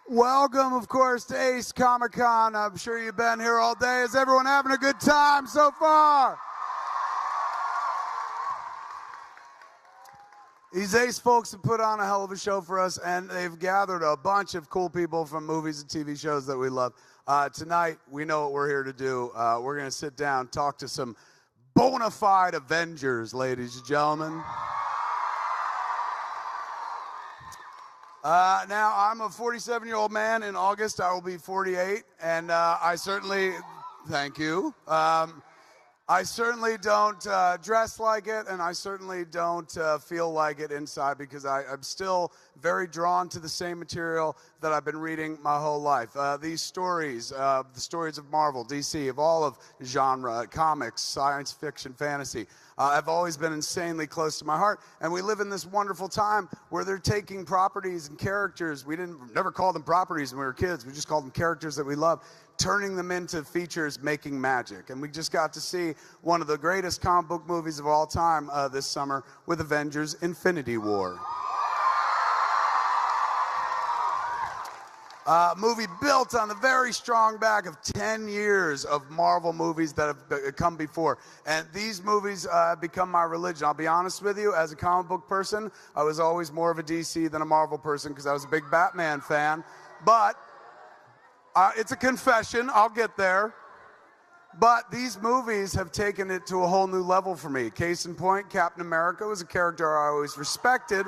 Welcome, of course, to Ace Comic Con. I'm sure you've been here all day. Is everyone having a good time so far? These Ace folks have put on a hell of a show for us, and they've gathered a bunch of cool people from movies and TV shows that we love. Tonight, we know what we're here to do. We're going to sit down, talk to some bona fide Avengers, ladies and gentlemen. Now, I'm a 47-year-old man. In August, I will be 48, and I certainly, thank you. I certainly don't dress like it, and I certainly don't feel like it inside because I'm still very drawn to the same material that I've been reading my whole life. These stories, the stories of Marvel, DC, of all of genre, comics, science fiction, fantasy, have always been insanely close to my heart. And we live in this wonderful time where they're taking properties and characters. We never called them properties when we were kids. We just called them characters that we love, turning them into features, making magic. And we just got to see one of the greatest comic book movies of all time this summer with Avengers: Infinity War. Movie built on the very strong back of 10 years of Marvel movies that have come before. And these movies have become my religion. I'll be honest with you, as a comic book person, I was always more of a DC than a Marvel person because I was a big Batman fan. But it's a confession, I'll get there. But these movies have taken it to a whole new level for me. Case in point, Captain America was a character I always respected,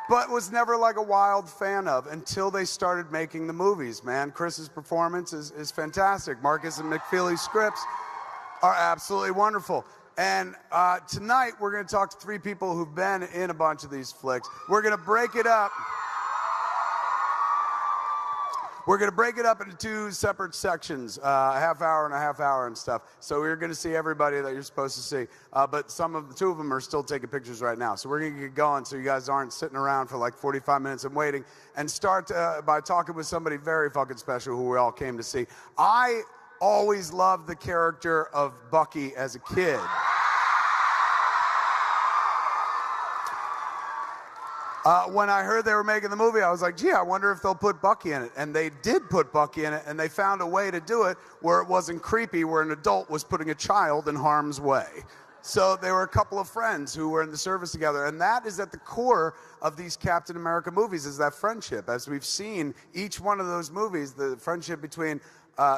but was never like a wild fan of until they started making the movies, man. Chris's performance is fantastic. Marcus and McFeely's scripts are absolutely wonderful. And tonight, we're going to talk to three people who've been in a bunch of these flicks. We're going to break it up. We're going to break it up into two separate sections, a half hour and a half hour and stuff. So we're going to see everybody that you're supposed to see. But two of them are still taking pictures right now. So we're going to get going so you guys aren't sitting around for like 45 minutes and waiting. And start by talking with somebody very fucking special who we all came to see. I always loved the character of Bucky as a kid. When I heard they were making the movie, I was like, gee, I wonder if they'll put Bucky in it. And they did put Bucky in it, and they found a way to do it where it wasn't creepy, where an adult was putting a child in harm's way. So they were a couple of friends who were in the service together. And that is at the core of these Captain America movies, is that friendship. As we've seen, each one of those movies, the friendship between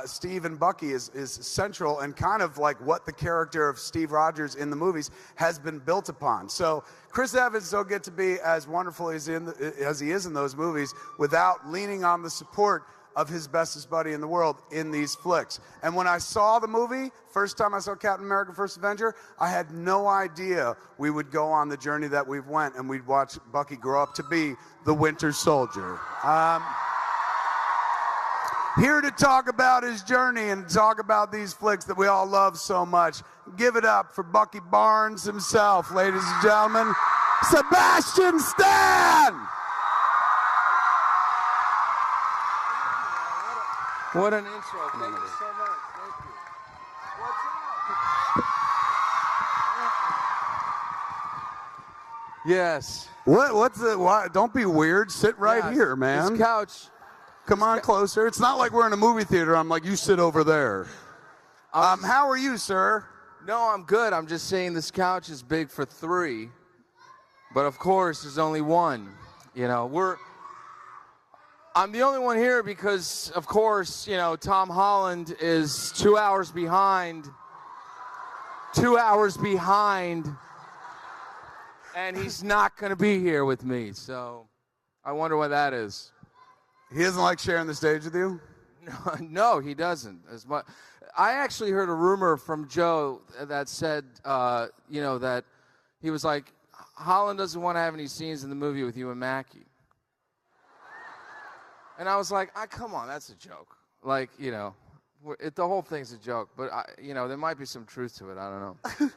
Steve and Bucky is central and kind of like what the character of Steve Rogers in the movies has been built upon. So Chris Evans don't get to be as wonderful as he is in those movies without leaning on the support of his bestest buddy in the world in these flicks. And when I saw the movie, first time I saw Captain America: First Avenger, I had no idea we would go on the journey that we've went and we'd watch Bucky grow up to be the Winter Soldier. Here to talk about his journey and talk about these flicks that we all love so much. Give it up for Bucky Barnes himself, ladies and gentlemen, Sebastian Stan! What an intro. Thank you so much. Thank you. What's up? Yes. Why? Don't be weird. Sit right here, man. This couch. Come on closer. It's not like we're in a movie theater. I'm like, you sit over there. How are you, sir? No, I'm good. I'm just saying this couch is big for three. But of course, there's only one. You know, I'm the only one here because, of course, you know, Tom Holland is 2 hours behind. 2 hours behind. And he's not going to be here with me. So I wonder why that is. He doesn't like sharing the stage with you? No, he doesn't. As much. I actually heard a rumor from Joe that said, you know, that he was like, Holland doesn't want to have any scenes in the movie with you and Mackie. And I was like, come on, that's a joke. Like, you know, the whole thing's a joke. But, you know, there might be some truth to it. I don't know.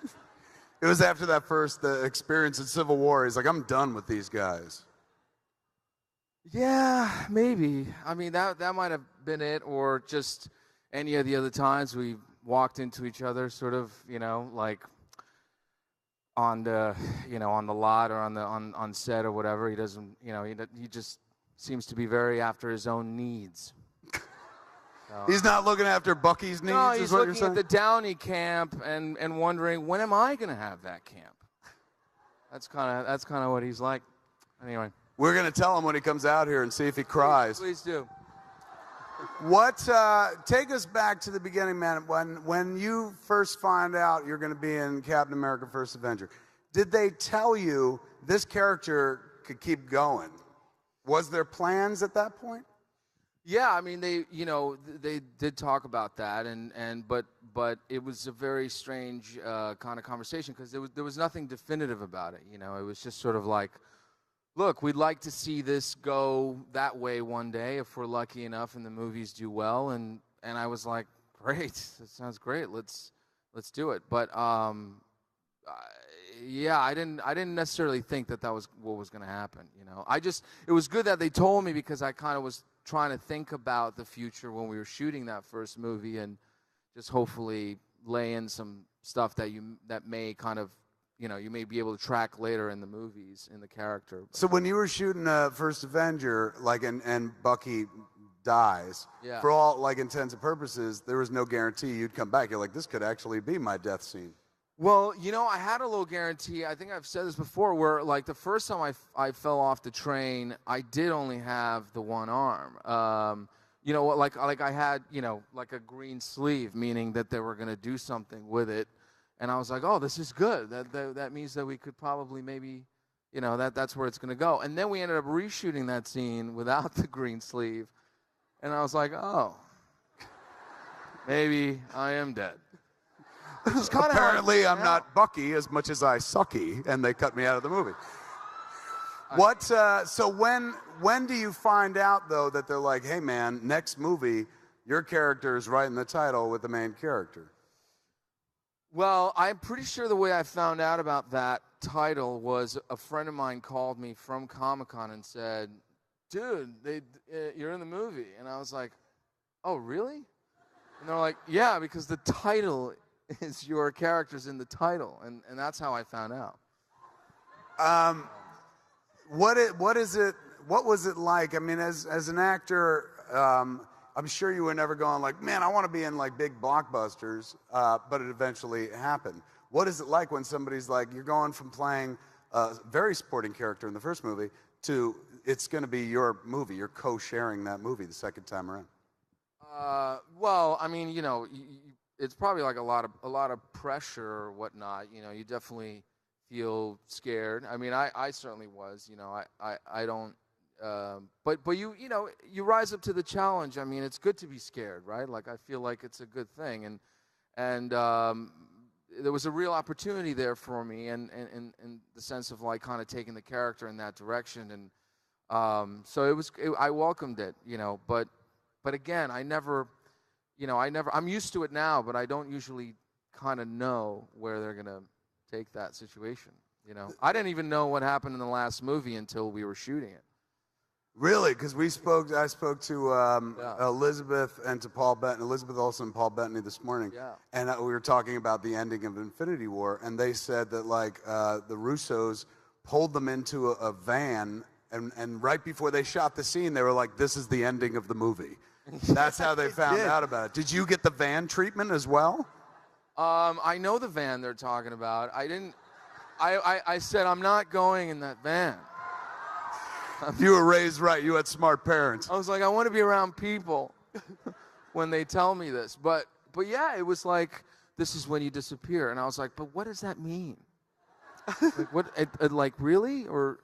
It was after that first experience in Civil War. He's like, I'm done with these guys. Yeah, maybe. I mean, that might have been it, or just any of the other times we walked into each other, sort of, you know, like on the, you know, on the lot or on set or whatever. He doesn't, you know, he just seems to be very after his own needs. He's not looking after Bucky's needs, No, is he's what you're looking saying? at the Downey camp and wondering, when am I going to have that camp? That's kind of what he's like. Anyway. We're going to tell him when he comes out here and see if he cries. Please do. Take us back to the beginning, man. When you first find out you're going to be in Captain America: First Avenger, did they tell you this character could keep going? Was there plans at that point? Yeah, I mean they did talk about that, but it was a very strange kind of conversation because there was nothing definitive about it. It was just sort of like, look, we'd like to see this go that way one day if we're lucky enough and the movies do well, and I was like, great, that sounds great. Let's do it. But yeah, I didn't necessarily think that was what was going to happen. It was good that they told me because I kind of was trying to think about the future when we were shooting that first movie and just hopefully lay in some stuff that may kind of, you may be able to track later in the movies in the character. So when you were shooting First Avenger, and Bucky dies, Yeah. for all like intents and purposes, there was no guarantee you'd come back. You're like, this could actually be my death scene. Well, I had a little guarantee. I think I've said this before, where like the first time I fell off the train, I did only have the one arm. Like I had, like a green sleeve, meaning that they were going to do something with it. And I was like, oh, this is good. That means that we could probably maybe, that's where it's going to go. And then we ended up reshooting that scene without the green sleeve. And I was like, oh, maybe I am dead. Apparently, I'm not Bucky as much as I sucky, and they cut me out of the movie. So when do you find out, though, that they're like, hey, man, next movie, your character is right in the title with the main character? Well, I'm pretty sure the way I found out about that title was a friend of mine called me from Comic-Con and said, dude, you're in the movie. And I was like, oh, really? And they're like, yeah, because the title is your character's in the title. And that's how I found out. What was it like? I mean, as an actor, I'm sure you were never going like, man, I want to be in like big blockbusters, but it eventually happened. What is it like when somebody's like, you're going from playing a very supporting character in the first movie to it's going to be your movie, you're co-sharing that movie the second time around? Well, I mean, it's probably like a lot of pressure or whatnot. You definitely feel scared. I mean, I certainly was. I don't. But you rise up to the challenge. I mean, it's good to be scared, right? Like I feel like it's a good thing, and there was a real opportunity there for me, and in the sense of like kind of taking the character in that direction, and so I welcomed it, but again, I never. I'm used to it now, but I don't usually kind of know where they're going to take that situation. I didn't even know what happened in the last movie until we were shooting it. Really? Because I spoke to Elizabeth and to Paul Bettany, Elizabeth Olsen and Paul Bettany this morning, and we were talking about the ending of Infinity War, and they said that like the Russos pulled them into a van, and right before they shot the scene, they were like, "This is the ending of the movie." That's how they found out about it. Did you get the van treatment as well? I know the van they're talking about. I didn't. I said I'm not going in that van. You were raised right. You had smart parents. I was like, I want to be around people when they tell me this. But yeah, it was like, this is when you disappear. And I was like, but what does that mean? Like, what? Like really? Or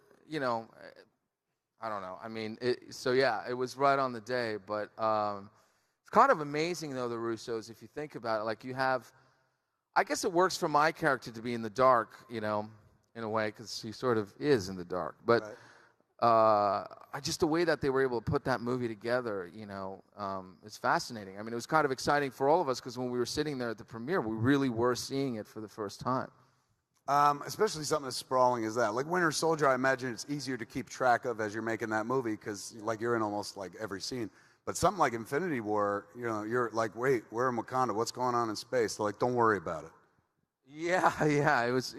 I don't know. I mean, so yeah, it was right on the day. But it's kind of amazing, though, the Russos, if you think about it. Like you have, I guess it works for my character to be in the dark, in a way, because he sort of is in the dark. But just the way that they were able to put that movie together, it's fascinating. I mean, it was kind of exciting for all of us because when we were sitting there at the premiere, we really were seeing it for the first time. Especially something as sprawling as that. Like Winter Soldier, I imagine it's easier to keep track of as you're making that movie because like you're in almost like every scene. But something like Infinity War, you're like, wait, we're in Wakanda. What's going on in space? They're like, don't worry about it. Yeah, it was,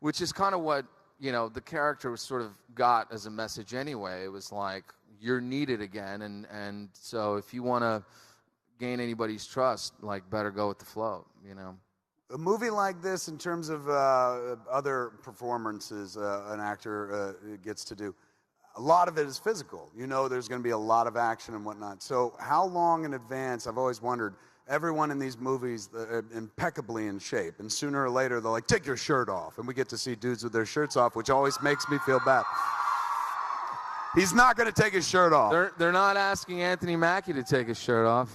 which is kind of what the character was sort of got as a message anyway. It was like, you're needed again, and so if you want to gain anybody's trust, like, better go with the flow, A movie like this, in terms of other performances an actor gets to do, a lot of it is physical. There's going to be a lot of action and whatnot. So how long in advance, I've always wondered, everyone in these movies impeccably in shape, and sooner or later they're like, take your shirt off, and we get to see dudes with their shirts off, which always makes me feel bad. He's not going to take his shirt off. They're not asking Anthony Mackie to take his shirt off.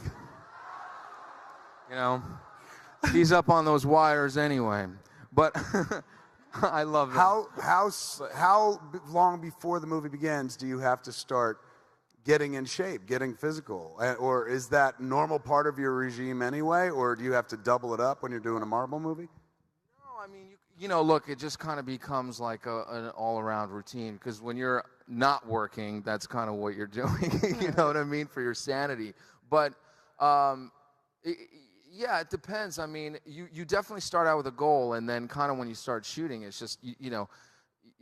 He's up on those wires anyway. But I love that. How long before the movie begins do you have to start getting in shape, getting physical? Or is that normal part of your regime anyway? Or do you have to double it up when you're doing a Marvel movie? No, I mean, look, it just kind of becomes like an all-around routine, because when you're not working, that's kind of what you're doing, you know what I mean, for your sanity. But, yeah, it depends. I mean, you definitely start out with a goal, and then kind of when you start shooting, it's just,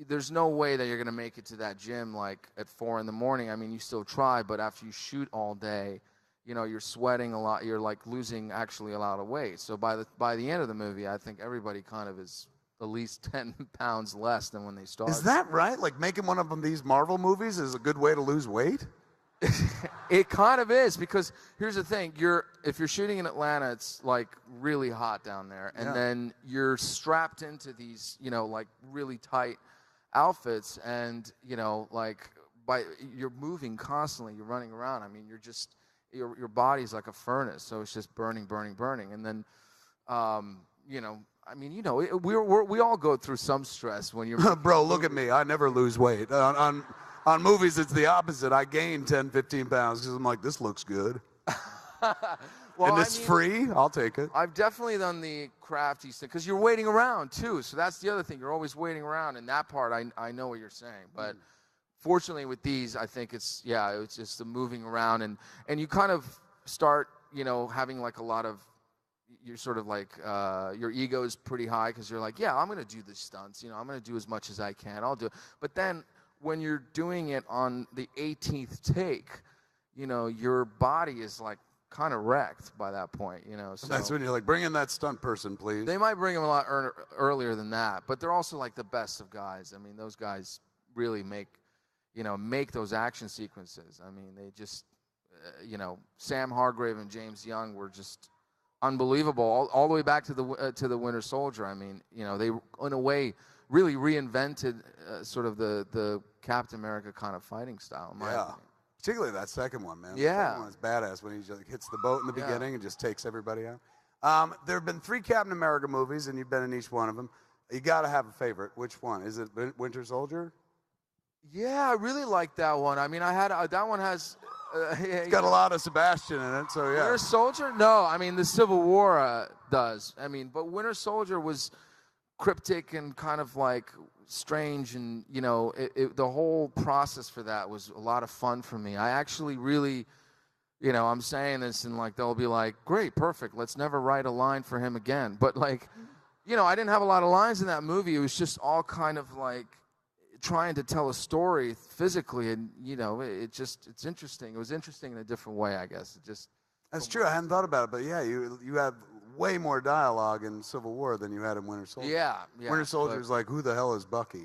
there's no way that you're going to make it to that gym like at 4 in the morning. I mean, you still try, but after you shoot all day, you're sweating a lot. You're like losing actually a lot of weight. So by the end of the movie, I think everybody kind of is at least 10 pounds less than when they started. Is that right? Like, making one of them these Marvel movies is a good way to lose weight? It kind of is, because here's the thing: if you're shooting in Atlanta, it's like really hot down there, and then you're strapped into these, like really tight outfits, and you're moving constantly, you're running around. I mean, you're just your body's like a furnace, so it's just burning, and then I mean, we all go through some stress when you're Bro, look at me. I never lose weight. On movies, it's the opposite. I gain 10, 15 pounds because I'm like, this looks good. And it's free. I'll take it. I've definitely done the crafty thing, because you're waiting around too. So that's the other thing. You're always waiting around, and that part I know what you're saying. But fortunately with these, I think it's just the moving around, and you kind of start having like a lot of, you're sort of like your ego is pretty high, because you're like, I'm going to do the stunts. I'm going to do as much as I can. I'll do it. But then when you're doing it on the 18th take, your body is like kind of wrecked by that point, So that's when you're like, bring in that stunt person, please. They might bring him a lot earlier than that, but they're also like the best of guys. I mean, those guys really make those action sequences. I mean, they just, Sam Hargrave and James Young were just unbelievable, all the way back to the Winter Soldier. I mean, they in a way really reinvented sort of the Captain America kind of fighting style. In my opinion. Particularly that second one, man. Yeah. The second one is badass when he just hits the boat in the beginning and just takes everybody out. There have been 3 Captain America movies, and you've been in each one of them. You got to have a favorite. Which one? Is it Winter Soldier? Yeah, I really like that one. I mean, that one has... it's got a lot of Sebastian in it, so yeah. Winter Soldier? No, I mean, the Civil War does. I mean, but Winter Soldier was cryptic and kind of like strange, and the whole process for that was a lot of fun for me. I actually really, I'm saying this, and like they'll be like, great, perfect, let's never write a line for him again. But like, I didn't have a lot of lines in that movie. It was just all kind of like trying to tell a story physically, and it's interesting. It was interesting in a different way, I guess. That's true. I hadn't thought about it, but yeah, you have way more dialogue in Civil War than you had in Winter Soldier. Yeah. Winter Soldier's like, who the hell is Bucky?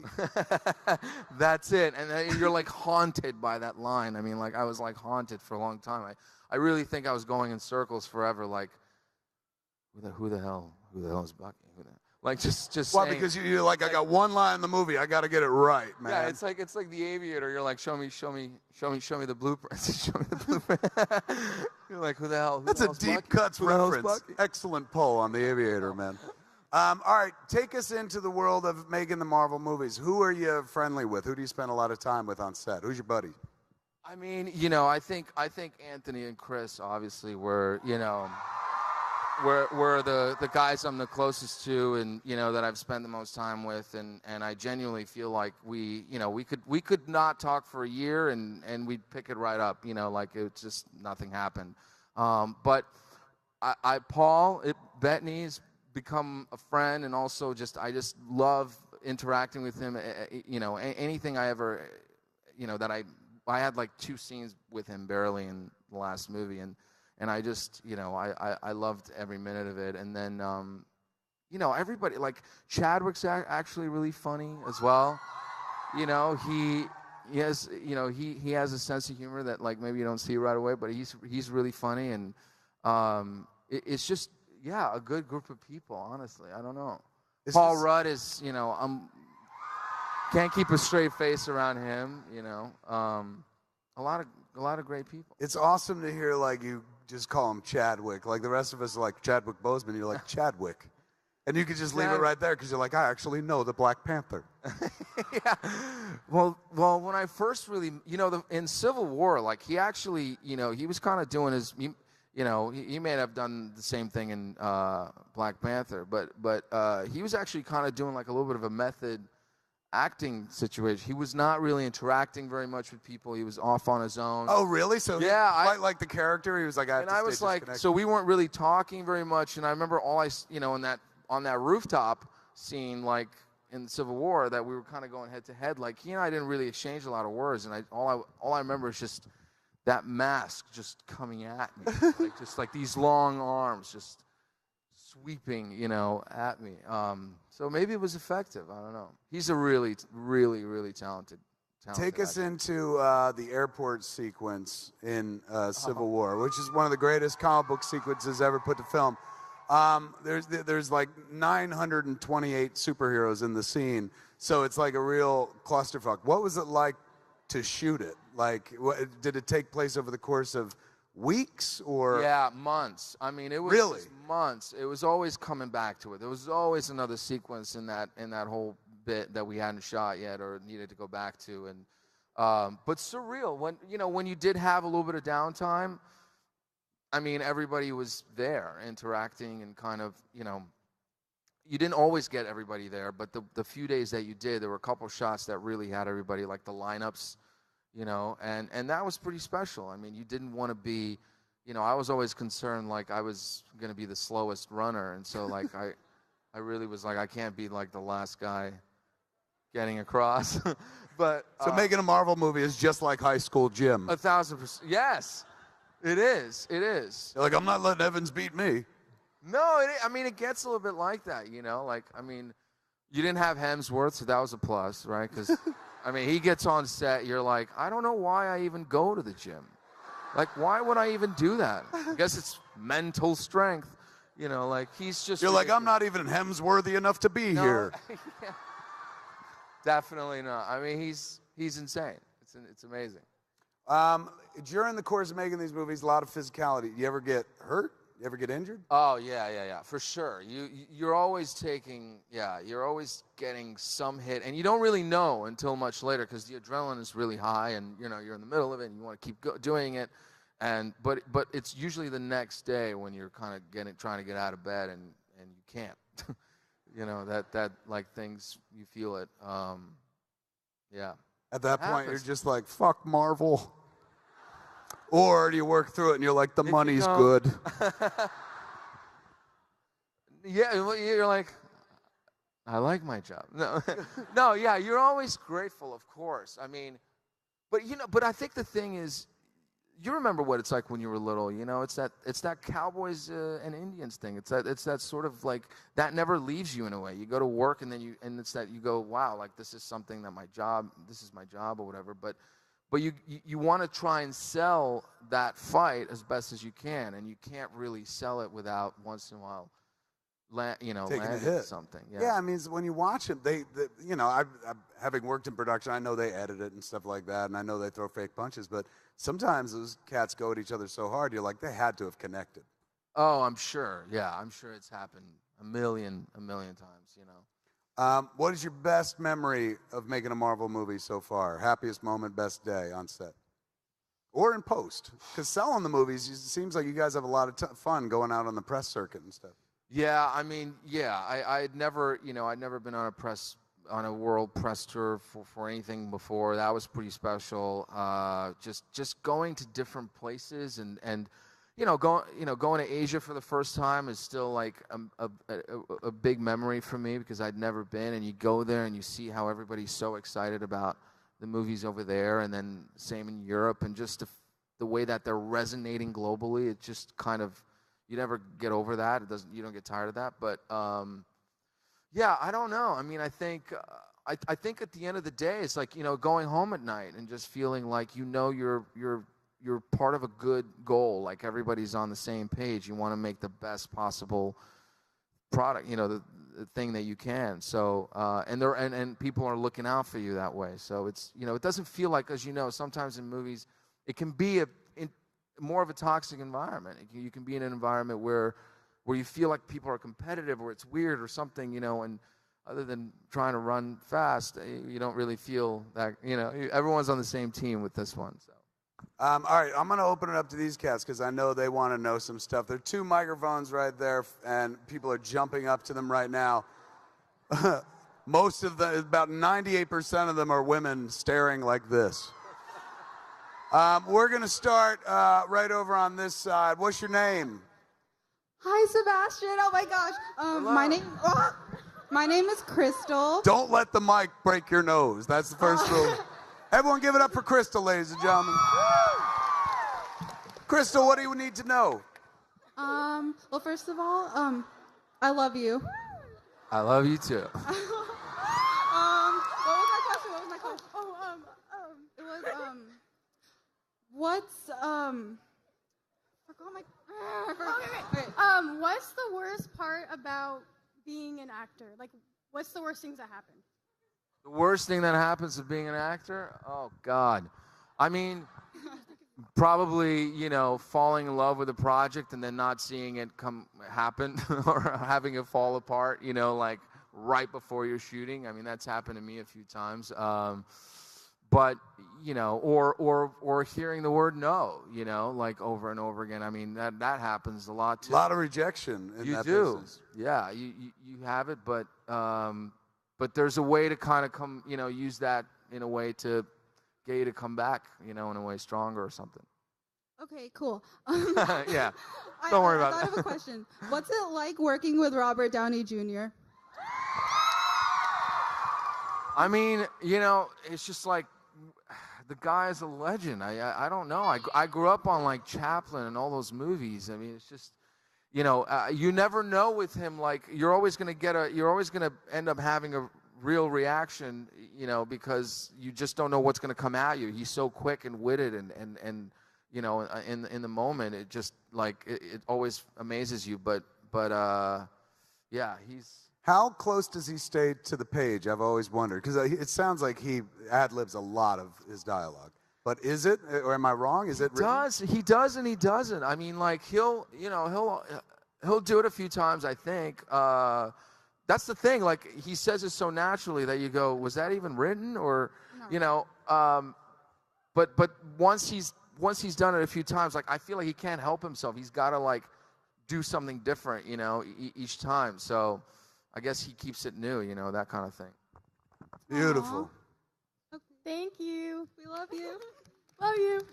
That's it. And you're like haunted by that line. I mean, like, I was like haunted for a long time. I really think I was going in circles forever, like, who the hell is Bucky? Like, just well, saying, because you're like, I got one line in the movie, I got to get it right, man. Yeah, it's like The Aviator. You're like, show me the blueprints. Show me the blueprint. You're like, who the hell? That's a deep cuts reference. Excellent pull on The Aviator, man. All right, take us into the world of making the Marvel movies. Who are you friendly with? Who do you spend a lot of time with on set? Who's your buddy? I mean, I think Anthony and Chris obviously were, were the guys I'm the closest to, and that I've spent the most time with, and I genuinely feel like we could not talk for a year and we'd pick it right up, like it just nothing happened. But Paul Bettany's become a friend, and also I just love interacting with him, you know, anything I ever, you know, that I had like 2 scenes with him barely in the last movie, and I just, you know, I loved every minute of it. And then, you know, everybody, like Chadwick's actually really funny as well. You know, he has, you know, he has a sense of humor that like maybe you don't see right away, but he's really funny, and it's just, yeah, a good group of people. Honestly, I don't know. Paul Rudd is, you know, can't keep a straight face around him. You know, a lot of great people. It's awesome to hear like you just call him Chadwick. Like the rest of us are like Chadwick Boseman. You're like Chadwick. And you could just leave it right there because you're like, I actually know the Black Panther. Yeah. Well, when I first really, you know, in Civil War, like he actually, you know, he was kind of doing his, you know, he may have done the same thing in Black Panther, but he was actually kind of doing like a little bit of a method acting situation. He was not really interacting very much with people. He was off on his own. Oh, really? So yeah, quite like the character. He was like, I was like, so we weren't really talking very much. And I remember you know, on that rooftop scene, like in the Civil War, that we were kind of going head to head. Like he and I didn't really exchange a lot of words, and all I remember is just that mask just coming at me, like just like these long arms just sweeping, you know, at me. So maybe it was effective. I don't know. He's a really, really, really talented Take us into the airport sequence in Civil War, which is one of the greatest comic book sequences ever put to film. There's like 928 superheroes in the scene, so it's like a real clusterfuck. What was it like to shoot it? Like, did it take place over the course of weeks or? Yeah, months. I mean, it was really months. It was always coming back to it. There was always another sequence in that whole bit that we hadn't shot yet or needed to go back to. And but surreal when you did have a little bit of downtime. I mean, everybody was there interacting and kind of, you know, you didn't always get everybody there, but the few days that you did, there were a couple shots that really had everybody, like the lineups, you know, and that was pretty special. I mean, you didn't want to be, you know, I was always concerned, like I was going to be the slowest runner, and so like I really was like, I can't be like the last guy getting across. But so making a Marvel movie is just like high school gym. 1,000%. Yes. It is. It is. You're like, I'm not letting Evans beat me. No, I mean, it gets a little bit like that, you know? Like, I mean, you didn't have Hemsworth, so that was a plus, right? Because, I mean, he gets on set, you're like, I don't know why I even go to the gym. Like, why would I even do that? I guess it's mental strength, you know? Like, he's just... You're like, I'm not even Hemsworthy enough to be here. Yeah. Definitely not. I mean, he's insane. It's amazing. During the course of making these movies, a lot of physicality. You ever get hurt? You ever get injured? Oh yeah, for sure. You're always you're always getting some hit, and you don't really know until much later because the adrenaline is really high, and you know you're in the middle of it, and you want to keep doing it, but it's usually the next day when you're kind of trying to get out of bed, and you can't. You know that like things you feel it. Yeah. At that point, you're just like, fuck Marvel. Or do you work through it and you're like, the money's good? Yeah, you're like, I like my job. No, yeah, you're always grateful, of course. I mean, but I think the thing is, you remember what it's like when you were little. You know, it's that cowboys and Indians thing. It's that sort of like that never leaves you in a way. You go to work and it's that you go, wow, like this is something that this is my job or whatever. But you want to try and sell that fight as best as you can, and you can't really sell it without once in a while, taking landing a hit. Something. Yeah, I mean, when you watch it, you know, I having worked in production, I know they edit it and stuff like that, and I know they throw fake punches, but sometimes those cats go at each other so hard, you're like, they had to have connected. Oh, I'm sure. Yeah, I'm sure it's happened a million times, you know. What is your best memory of making a Marvel movie so far? Happiest moment, best day on set? Or in post? Because selling the movies, it seems like you guys have a lot of fun going out on the press circuit and stuff. Yeah, I mean, yeah, I'd never been on a world press tour for anything before. That was pretty special. Just going to different places and going to Asia for the first time is still like a big memory for me because I'd never been. And you go there and you see how everybody's so excited about the movies over there, and then same in Europe, and just the way that they're resonating globally. It just kind of, you never get over that. You don't get tired of that. But yeah, I don't know. I mean, I think at the end of the day, it's like, going home at night and just feeling like you're part of a good goal. Like everybody's on the same page. You want to make the best possible product, the thing that you can. So and people are looking out for you that way. So it's, it doesn't feel like, as sometimes in movies it can be more of a toxic environment. You can be in an environment where you feel like people are competitive, or it's weird or something, and other than trying to run fast, you don't really feel that, everyone's on the same team with this one. So. All right, I'm going to open it up to these cats because I know they want to know some stuff. There are 2 microphones right there, and people are jumping up to them right now. Most of them, about 98% of them, are women staring like this. We're going to start right over on this side. What's your name? Hi, Sebastian. Oh my gosh. My name is Crystal. Don't let the mic break your nose. That's the first rule. Everyone give it up for Crystal, ladies and gentlemen. Crystal, what do you need to know? Well, first of all, I love you. I love you too. What was my question? It was, what's the worst part about being an actor? Like, what's the worst things that happen? The worst thing that happens of being an actor? Oh, God. I mean, probably, falling in love with a project and then not seeing it happen or having it fall apart, like right before you're shooting. I mean, that's happened to me a few times. But, or hearing the word no, like over and over again. I mean, that happens a lot too. A lot of rejection in that business. Yeah, you have it, but there's a way to kind of use that in a way to get you to come back, in a way stronger or something. Okay, cool. Yeah, don't worry about that. I that. have a question. What's it like working with Robert Downey Jr.? I mean, it's just like, the guy is a legend. I don't know. I grew up on like Chaplin and all those movies. I mean, it's just, you never know with him. Like, you're always going to end up having a real reaction, because you just don't know what's going to come at you. He's so quick and witted, and in the moment, it just like it always amazes you. But yeah, he's. How close does he stay to the page? I've always wondered, because it sounds like he ad-libs a lot of his dialogue. But is it, or am I wrong? Is it written? He does and he doesn't. I mean, like, he'll do it a few times, I think. That's the thing. Like, he says it so naturally that you go, was that even written? Or, No. But once he's done it a few times, like, I feel like he can't help himself. He's got to like do something different, each time. So I guess he keeps it new, that kind of thing. Beautiful. Okay. Thank you. We love you. Love you.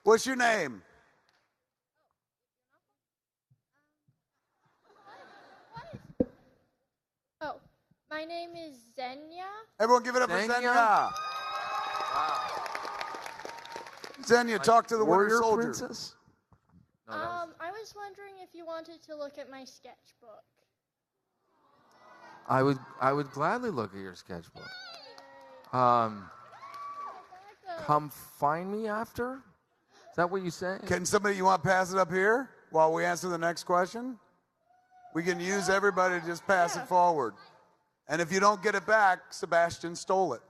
What's your name? Oh, my name is Xenia. Everyone give it up for Xenia. Xenia. Xenia, talk to the warrior soldier. Princess? No, I was wondering if you wanted to look at my sketchbook. I would gladly look at your sketchbook. Come find me after? Is that what you say? Can somebody, you want to pass it up here while we answer the next question? We can use everybody to just pass it forward. And if you don't get it back, Sebastian stole it.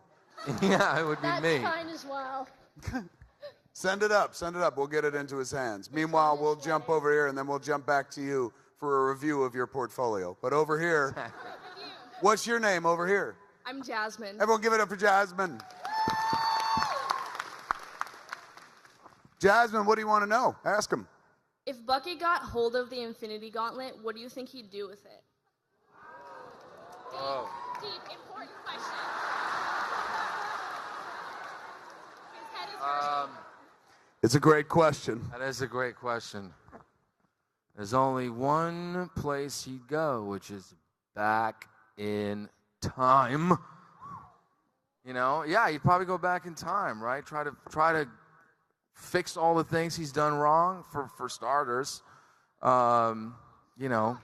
Yeah, it would be That's me. fine as well. Send it up. We'll get it into his hands. Meanwhile, we'll jump over here, and then we'll jump back to you for a review of your portfolio. But over here, what's your name over here? I'm Jasmine. Everyone give it up for Jasmine. Jasmine, what do you want to know? Ask him. If Bucky got hold of the Infinity Gauntlet, what do you think he'd do with it? Deep, important question. His head is It's a great question. That is a great question. There's only one place he'd go, which is back in time. You know, yeah, he'd probably go back in time, right? Try to fix all the things he's done wrong for starters. You know,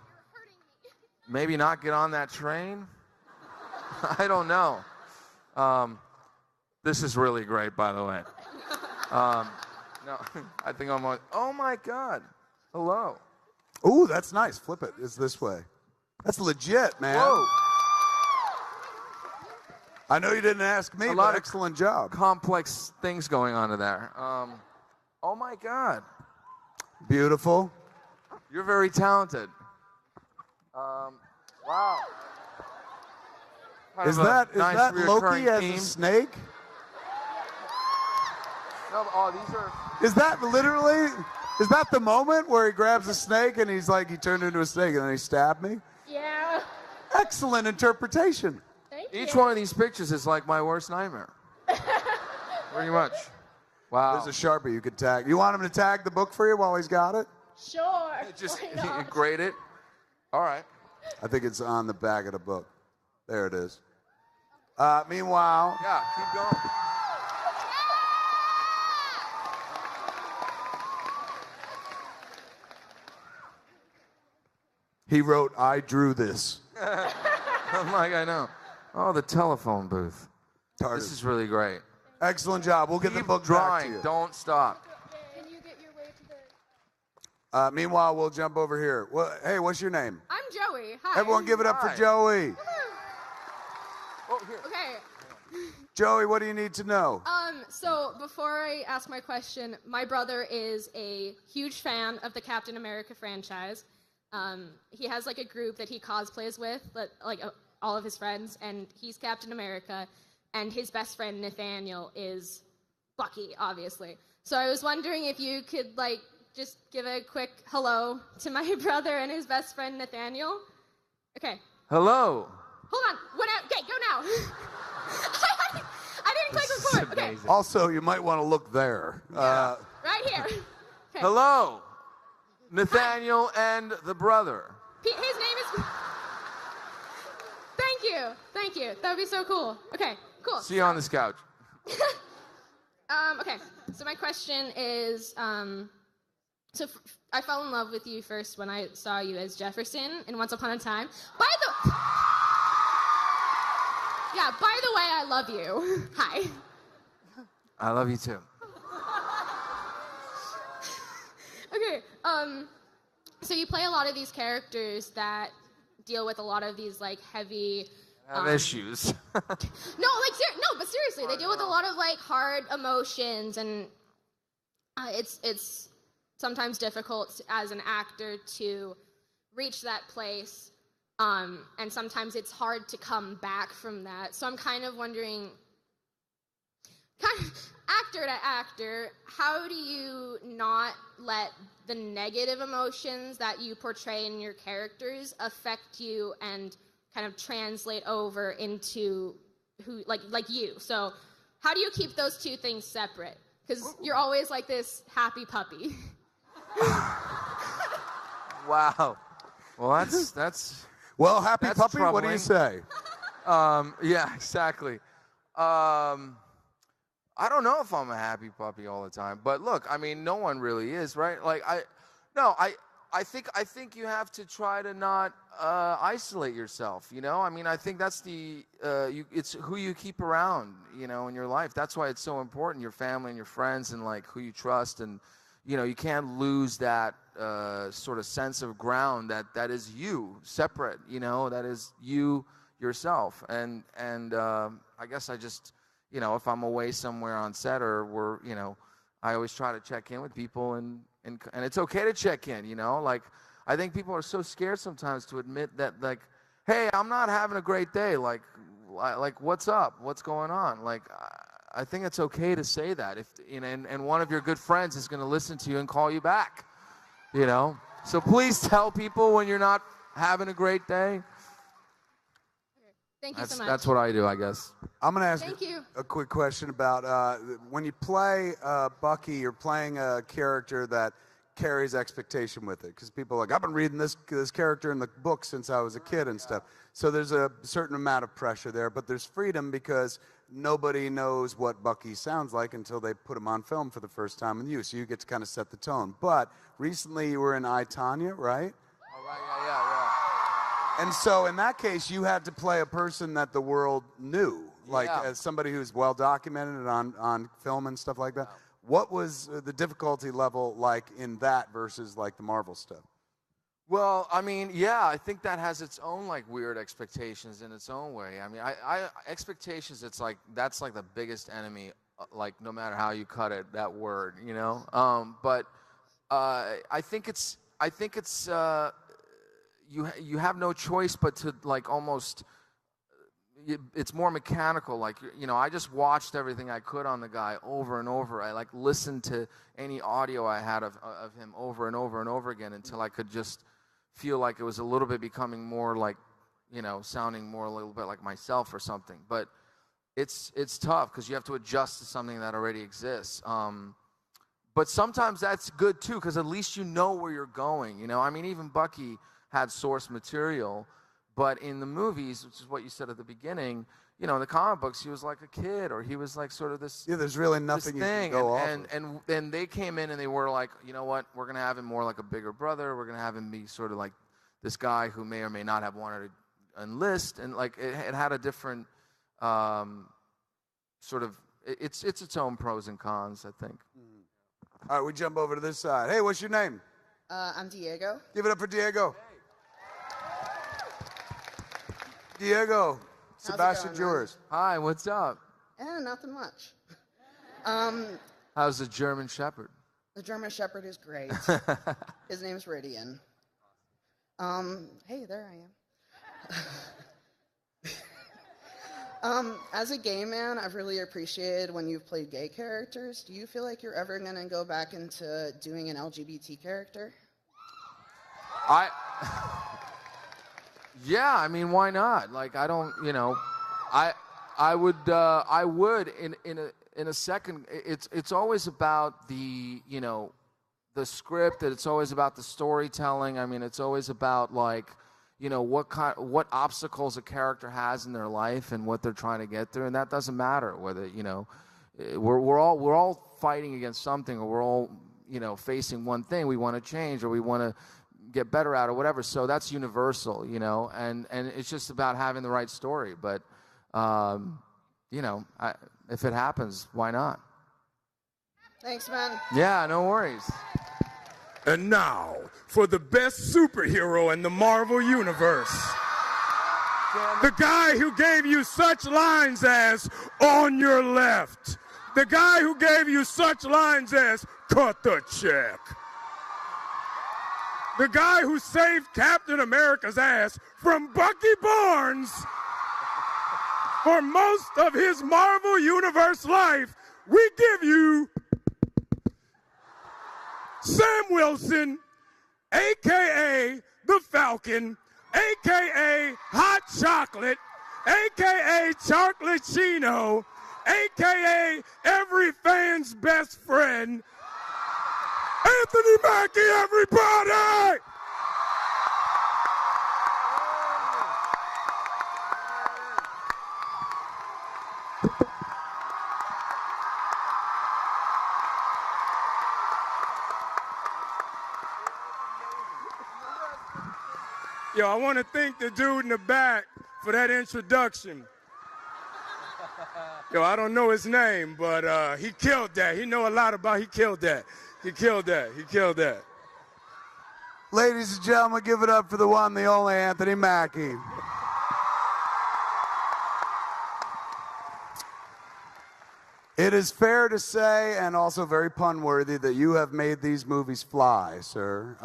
maybe not get on that train. I don't know. This is really great, by the way. No, I think I'm like, oh my God, hello. Ooh, that's nice. Flip it. It's this way. That's legit, man. Whoa. I know you didn't ask me, but excellent job. Complex things going on in there. Oh my God. Beautiful. You're very talented. Wow. Kind Is of a that nice Loki reoccurring as theme. a snake? No, oh, these are. Is that literally? Is that the moment where he grabs a snake and he's like, he turned into a snake and then he stabbed me? Yeah. Excellent interpretation. Thank Each you. one of these pictures is like my worst nightmare. Pretty much. Wow. There's a Sharpie you could tag. You want him to tag the book for you while he's got it? Sure. Just Why not? grade it. All right. I think it's on the back of the book. There it is. Meanwhile, Yeah, keep going. he wrote, I drew this. I'm like, I know. Oh, the telephone booth. This is really great. Excellent job. We'll get the Keep book back to drawing. you. Don't stop. Can you get your way to the... Meanwhile, we'll jump over here. Well, hey, what's your name? I'm Joey. Hi. Everyone give it up Hi. for Joey. Oh, here. Okay. Joey, what do you need to know? So before I ask my question, my brother is a huge fan of the Captain America franchise. He has like a group that he cosplays with, all of his friends, and he's Captain America, and his best friend Nathaniel is Bucky, obviously. So I was wondering if you could just give a quick hello to my brother and his best friend Nathaniel. Okay. Hello. Hold on. Okay, go now. I didn't click record. Okay. Also, you might want to look there. Right here. Okay. Hello. Nathaniel and the brother. His name is... Thank you. Thank you. That would be so cool. Okay, cool. See you on this couch. Okay, so my question is, I fell in love with you first when I saw you as Jefferson in Once Upon a Time. By the way, I love you. Hi. I love you too. Okay, so you play a lot of these characters that deal with a lot of these, heavy... Have issues. No, but seriously, they deal with a lot of hard emotions, and it's sometimes difficult as an actor to reach that place, and sometimes it's hard to come back from that. So I'm kind of wondering, actor to actor, how do you not let the negative emotions that you portray in your characters affect you and kind of translate over into who, like you? So how do you keep those two things separate? Because you're always like this happy puppy. Wow. Well, that's Well, happy That's puppy, what do you troubling. say? yeah, exactly. I don't know if I'm a happy puppy all the time, but look, I mean, no one really is, right? I think you have to try to not isolate yourself. You know, I mean, I think that's it's who you keep around, you know, in your life. That's why it's so important, your family and your friends, and who you trust, and you know, you can't lose that sort of sense of ground that is you, separate. You know, that is you yourself, and I guess I just. You know, if I'm away somewhere on set or I always try to check in with people and it's okay to check in, you know? I think people are so scared sometimes to admit that, hey, I'm not having a great day. What's up? What's going on? I think it's okay to say that and one of your good friends is going to listen to you and call you back, you know? So please tell people when you're not having a great day. Thank you so much. That's what I do, I guess. I'm going to ask Thank you. a quick question about when you play Bucky, you're playing a character that carries expectation with it. Because people are like, I've been reading this character in the book since I was a kid and stuff. So there's a certain amount of pressure there, but there's freedom because nobody knows what Bucky sounds like until they put him on film for the first time with you. So you get to kind of set the tone. But recently you were in I, Tonya, right? Oh, right, yeah. And so in that case, you had to play a person that the world knew, like Yeah. as somebody who's well documented and on film and stuff like that. What was the difficulty level like in that versus like the Marvel stuff? Well, I mean, yeah, I think that has its own like weird expectations in its own way. I mean, I expectations. It's like that's like the biggest enemy. Like no matter how you cut it, that word, you know. But I think it's you have no choice but to like almost. It's more mechanical. Like you know, I just watched everything I could on the guy over and over. I like listened to any audio I had of him over and over and over again until I could just feel like it was a little bit becoming more like, you know, sounding more a little bit like myself or something. But it's tough because you have to adjust to something that already exists. But sometimes that's good too because at least you know where you're going. You know, I mean, even Bucky had source material. But in the movies, which is what you said at the beginning, you know, in the comic books, he was like a kid, or he was like sort of this. Yeah, there's really nothing you can go off of. And then they came in and they were like, you know what, we're gonna have him more like a bigger brother. We're gonna have him be sort of like this guy who may or may not have wanted to enlist, and like it had a different sort of. It's its own pros and cons, I think. All right, we jump over to this side. Hey, what's your name? I'm Diego. Give it up for Diego. Diego, Sebastian going, Jurors. Hi, what's up? Nothing much. How's the German Shepherd? The German Shepherd is great. His name's Ridian. Hey, there I am. As a gay man, I've really appreciated when you've played gay characters. Do you feel like you're ever going to go back into doing an LGBT character? Yeah, I mean, why not? Like, I don't, you know, I would in a second. It's always about the, you know, the script. It's always about the storytelling. I mean, it's always about like, you know, what obstacles a character has in their life and what they're trying to get through, and that doesn't matter whether, you know, we're all fighting against something, or we're all, you know, facing one thing we want to change or we want to get better at or whatever. So that's universal, you know, and it's just about having the right story. But, you know, if it happens, why not? Thanks, man. Yeah, no worries. And now, for the best superhero in the Marvel Universe. The guy who gave you such lines as, on your left. The guy who gave you such lines as, cut the check. The guy who saved Captain America's ass from Bucky Barnes for most of his Marvel Universe life, we give you Sam Wilson, a.k.a. the Falcon, a.k.a. Hot Chocolate, a.k.a. Chocolate Chino, a.k.a. every fan's best friend, Anthony Mackie, everybody! Yo, I want to thank the dude in the back for that introduction. Yo, I don't know his name, but he killed that. He know a lot about, he killed that. He killed that. He killed that. Ladies and gentlemen, give it up for the one, the only Anthony Mackie. It is fair to say, and also very pun-worthy, that you have made these movies fly, sir.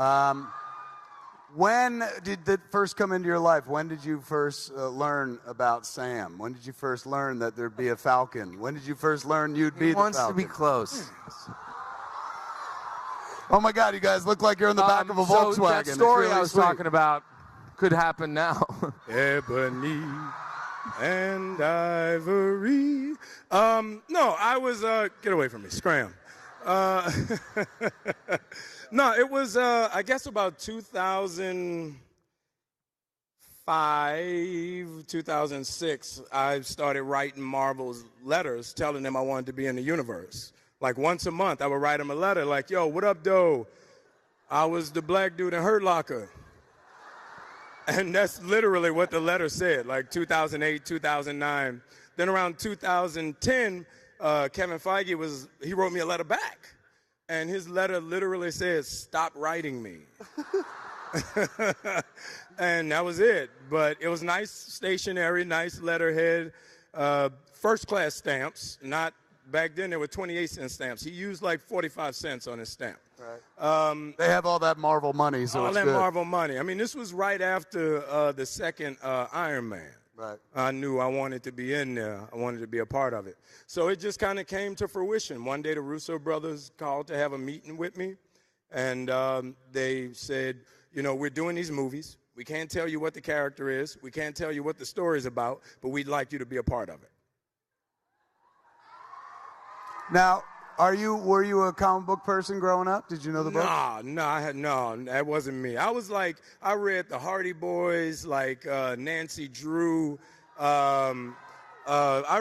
When did that first come into your life? When did you first learn about Sam? When did you first learn that there'd be a Falcon? When did you first learn you'd be the Falcon? He wants to be close. Oh my God, you guys look like you're in the back of a Volkswagen. So that story I was talking about could happen now. Ebony and ivory. No, I was, get away from me, scram. No, it was, I guess about 2005, 2006, I started writing Marvel's letters telling them I wanted to be in the universe. Like once a month, I would write them a letter like, yo, what up, doe? I was the black dude in Hurt Locker. And that's literally what the letter said, like 2008, 2009. Then around 2010, Kevin Feige he wrote me a letter back. And his letter literally says, stop writing me. And that was it. But it was nice stationery, nice letterhead, first class stamps. Not back then, there were 28-cent stamps. He used like 45 cents on his stamp. Right. They have all that Marvel money, so all it's that good. Marvel money. I mean, this was right after the second Iron Man. Right. I knew I wanted to be in there. I wanted to be a part of it. So it just kind of came to fruition. One day, the Russo brothers called to have a meeting with me, and they said, you know, we're doing these movies. We can't tell you what the character is. We can't tell you what the story is about, but we'd like you to be a part of it. Now, were you a comic book person growing up? Did you know the book? No, that wasn't me. I was like, I read the Hardy Boys, like Nancy Drew. I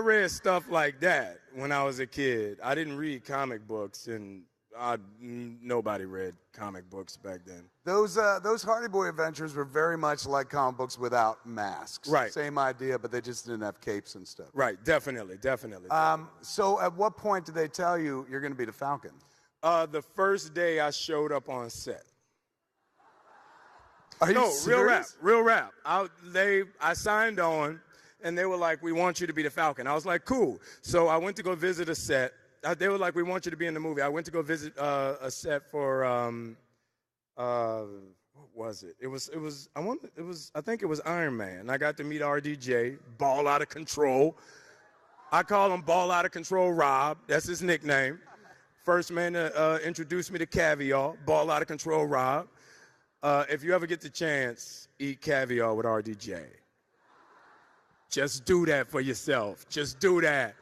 read stuff like that when I was a kid. I didn't read comic books, and nobody read comic books back then. Those Hardy Boy adventures were very much like comic books without masks. Right. Same idea, but they just didn't have capes and stuff. Right, definitely. So at what point did they tell you you're going to be the Falcon? The first day I showed up on set. Are you serious? Real rap. I signed on, and they were like, we want you to be the Falcon. I was like, cool. So I went to go visit a set. They were like, we want you to be in the movie. I went to go visit a set for, what was it? I think it was Iron Man. I got to meet RDJ, Ball Out of Control. I call him Ball Out of Control Rob. That's his nickname. First man to introduce me to caviar, Ball Out of Control Rob. If you ever get the chance, eat caviar with RDJ. Just do that for yourself. Just do that.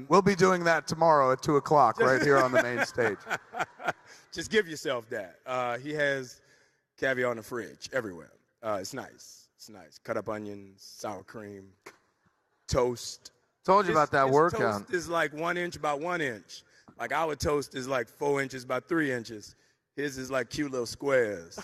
We'll be doing that tomorrow at 2 o'clock right here on the main stage. Just give yourself that. He has caviar in the fridge everywhere. It's nice. It's nice. Cut up onions, sour cream, toast. Told you about that his workout. Toast is like 1 inch by 1 inch. Like our toast is like 4 inches by 3 inches. His is like cute little squares.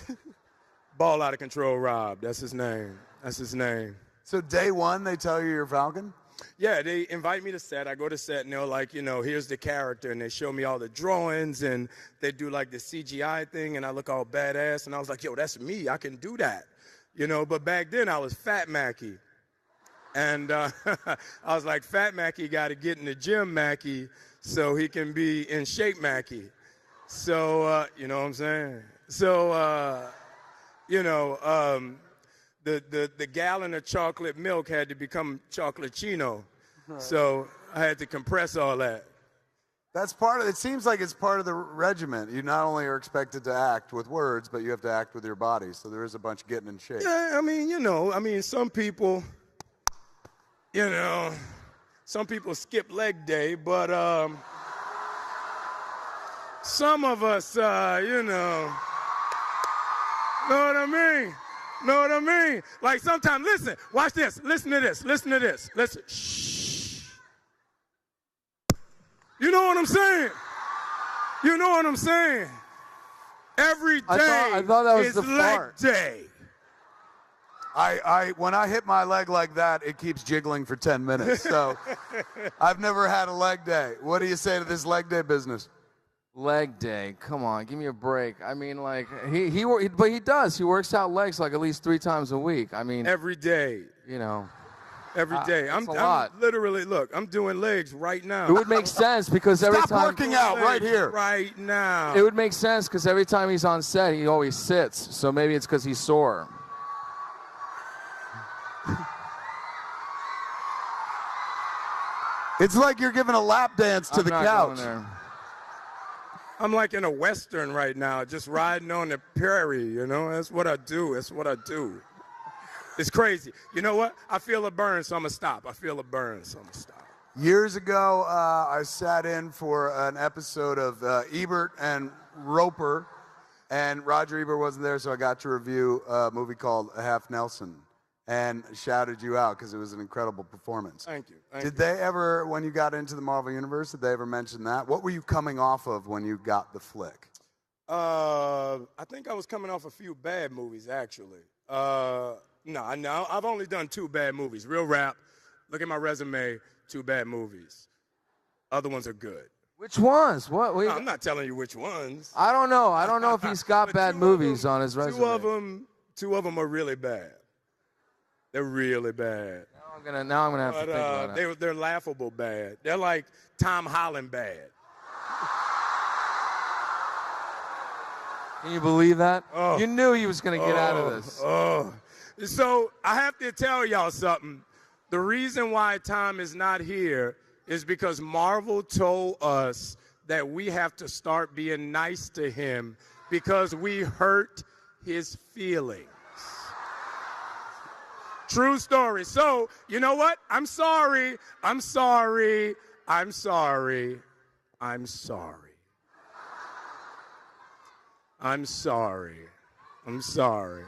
Ball Out of Control Rob. That's his name. That's his name. So day one, they tell you you're Falcon? Yeah, they invite me to set. I go to set, and they're like, you know, here's the character, and they show me all the drawings, and they do like the CGI thing, and I look all badass, and I was like, yo, that's me. I can do that, you know. But back then, I was Fat Mackie, and I was like, Fat Mackie got to get in the gym, Mackie, so he can be in shape, Mackie. So you know what I'm saying? So you know. The gallon of chocolate milk had to become chocolatino. Right. So I had to compress all that. That's part of it. Seems like it's part of the regiment. You not only are expected to act with words, but you have to act with your body. So there is a bunch of getting in shape. Yeah, I mean, some people, some people skip leg day, but some of us, know what I mean? Know what I mean? Like sometimes, listen, watch this. Listen to this. Listen. Shh. You know what I'm saying? Every day I thought that was is the leg fart. day. When I hit my leg like that, it keeps jiggling for 10 minutes. So I've never had a leg day. What do you say to this leg day business? Leg day, come on, give me a break. I mean, like but he does. He works out legs like at least 3 times a week. I mean, every day. Every day. I'm literally, look, I'm doing legs right now. It would make sense because every time. Stop working out right here. Right now. It would make sense because every time he's on set, he always sits. So maybe it's because he's sore. It's like you're giving a lap dance to the couch. I'm like in a Western right now, just riding on the prairie, That's what I do. It's crazy. You know what? I feel a burn, so I'm going to stop. I feel a burn, so I'm going to stop. Years ago, I sat in for an episode of Ebert and Roper, and Roger Ebert wasn't there, so I got to review a movie called A Half Nelson, and shouted you out because it was an incredible performance. Thank you. Did they ever, when you got into the Marvel Universe, did they ever mention that? What were you coming off of when you got the flick? I think I was coming off a few bad movies, actually. No, I've only done 2 bad movies. Real rap. Look at my resume. 2 bad movies. Other ones are good. Which ones? What? No, I'm not telling you which ones. I don't know. I don't know if he's got bad movies on his resume. Two of them are really bad. They're really bad. Now I'm gonna have to think about it. They're laughable bad. They're like Tom Holland bad. Can you believe that? Oh. You knew he was gonna get out of this. Oh. So I have to tell y'all something. The reason why Tom is not here is because Marvel told us that we have to start being nice to him because we hurt his feelings. True story. So, you know what? I'm sorry. I'm sorry. I'm sorry. I'm sorry. I'm sorry. I'm sorry.